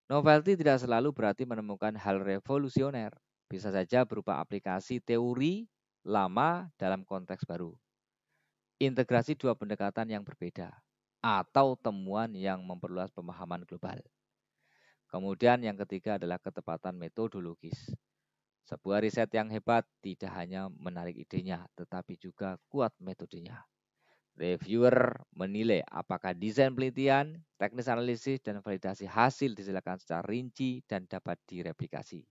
Novelty tidak selalu berarti menemukan hal revolusioner. Bisa saja berupa aplikasi teori lama dalam konteks baru. Integrasi dua pendekatan yang berbeda atau temuan yang memperluas pemahaman global. Kemudian yang ketiga adalah ketepatan metodologis. Sebuah riset yang hebat tidak hanya menarik idenya, tetapi juga kuat metodenya. Reviewer menilai apakah desain penelitian, teknis analisis, dan validasi hasil dijelaskan secara rinci dan dapat direplikasi.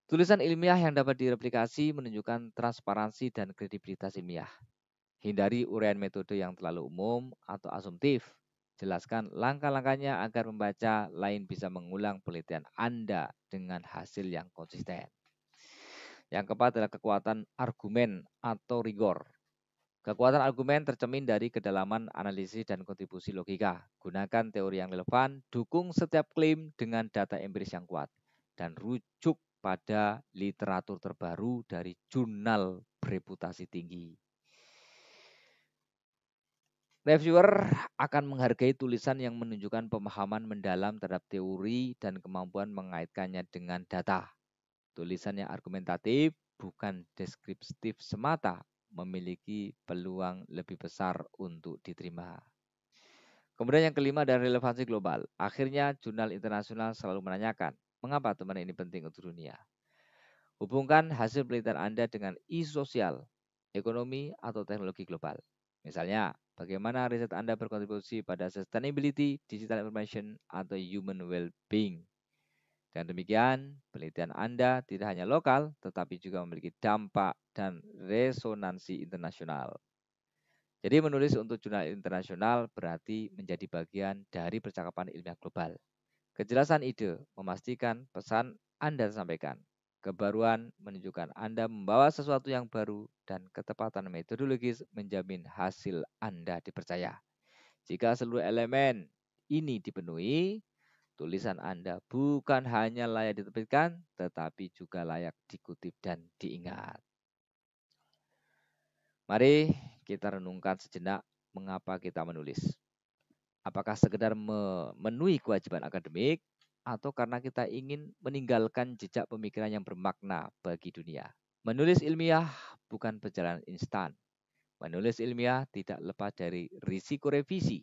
Tulisan ilmiah yang dapat direplikasi menunjukkan transparansi dan kredibilitas ilmiah. Hindari uraian metode yang terlalu umum atau asumtif. Jelaskan langkah-langkahnya agar pembaca lain bisa mengulang penelitian Anda dengan hasil yang konsisten. Yang keempat adalah kekuatan argumen atau rigor. Kekuatan argumen tercermin dari kedalaman analisis dan kontribusi logika. Gunakan teori yang relevan, dukung setiap klaim dengan data empiris yang kuat, dan rujuk pada literatur terbaru dari jurnal bereputasi tinggi. Reviewer akan menghargai tulisan yang menunjukkan pemahaman mendalam terhadap teori dan kemampuan mengaitkannya dengan data. Tulisan yang argumentatif, bukan deskriptif semata, memiliki peluang lebih besar untuk diterima. Kemudian yang kelima adalah relevansi global. Akhirnya jurnal internasional selalu menanyakan, mengapa teman ini penting untuk dunia? Hubungkan hasil penelitian Anda dengan isu sosial, ekonomi, atau teknologi global. Misalnya, bagaimana riset Anda berkontribusi pada sustainability, digital information, atau human well-being. Dengan demikian, penelitian Anda tidak hanya lokal, tetapi juga memiliki dampak dan resonansi internasional. Jadi menulis untuk jurnal internasional berarti menjadi bagian dari percakapan ilmiah global. Kejelasan ide memastikan pesan Anda sampaikan. Kebaruan menunjukkan Anda membawa sesuatu yang baru dan ketepatan metodologis menjamin hasil Anda dipercaya. Jika seluruh elemen ini dipenuhi, tulisan Anda bukan hanya layak diterbitkan, tetapi juga layak dikutip dan diingat. Mari kita renungkan sejenak mengapa kita menulis. Apakah sekedar memenuhi kewajiban akademik, atau karena kita ingin meninggalkan jejak pemikiran yang bermakna bagi dunia. Menulis ilmiah bukan perjalanan instan. Menulis ilmiah tidak lepas dari risiko revisi,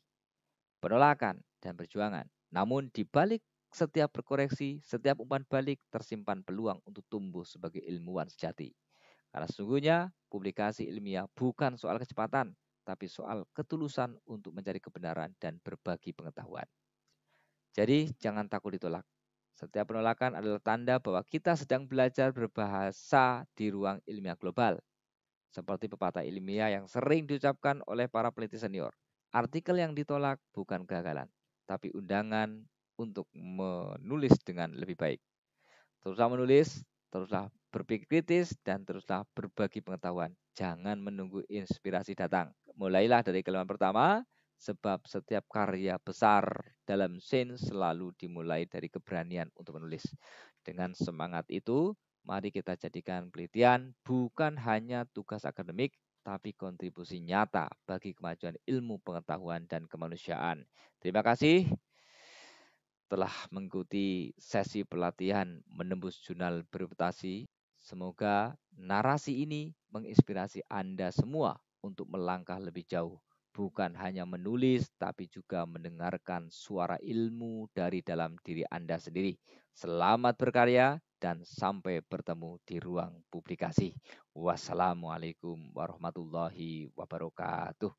penolakan, dan perjuangan. Namun di balik setiap berkoreksi, setiap umpan balik tersimpan peluang untuk tumbuh sebagai ilmuwan sejati. Karena sesungguhnya publikasi ilmiah bukan soal kecepatan, tapi soal ketulusan untuk mencari kebenaran dan berbagi pengetahuan. Jadi jangan takut ditolak. Setiap penolakan adalah tanda bahwa kita sedang belajar berbahasa di ruang ilmiah global. Seperti pepatah ilmiah yang sering diucapkan oleh para peneliti senior. Artikel yang ditolak bukan kegagalan, tapi undangan untuk menulis dengan lebih baik. Teruslah menulis, teruslah berpikir kritis, dan teruslah berbagi pengetahuan. Jangan menunggu inspirasi datang. Mulailah dari kalimat pertama, sebab setiap karya besar dalam Sains selalu dimulai dari keberanian untuk menulis. Dengan semangat itu, mari kita jadikan penelitian bukan hanya tugas akademik, tapi kontribusi nyata bagi kemajuan ilmu pengetahuan dan kemanusiaan. Terima kasih telah mengikuti sesi pelatihan menembus jurnal bereputasi. Semoga narasi ini menginspirasi Anda semua untuk melangkah lebih jauh. Bukan hanya menulis, tapi juga mendengarkan suara ilmu dari dalam diri Anda sendiri. Selamat berkarya dan sampai bertemu di ruang publikasi. Wassalamualaikum warahmatullahi wabarakatuh.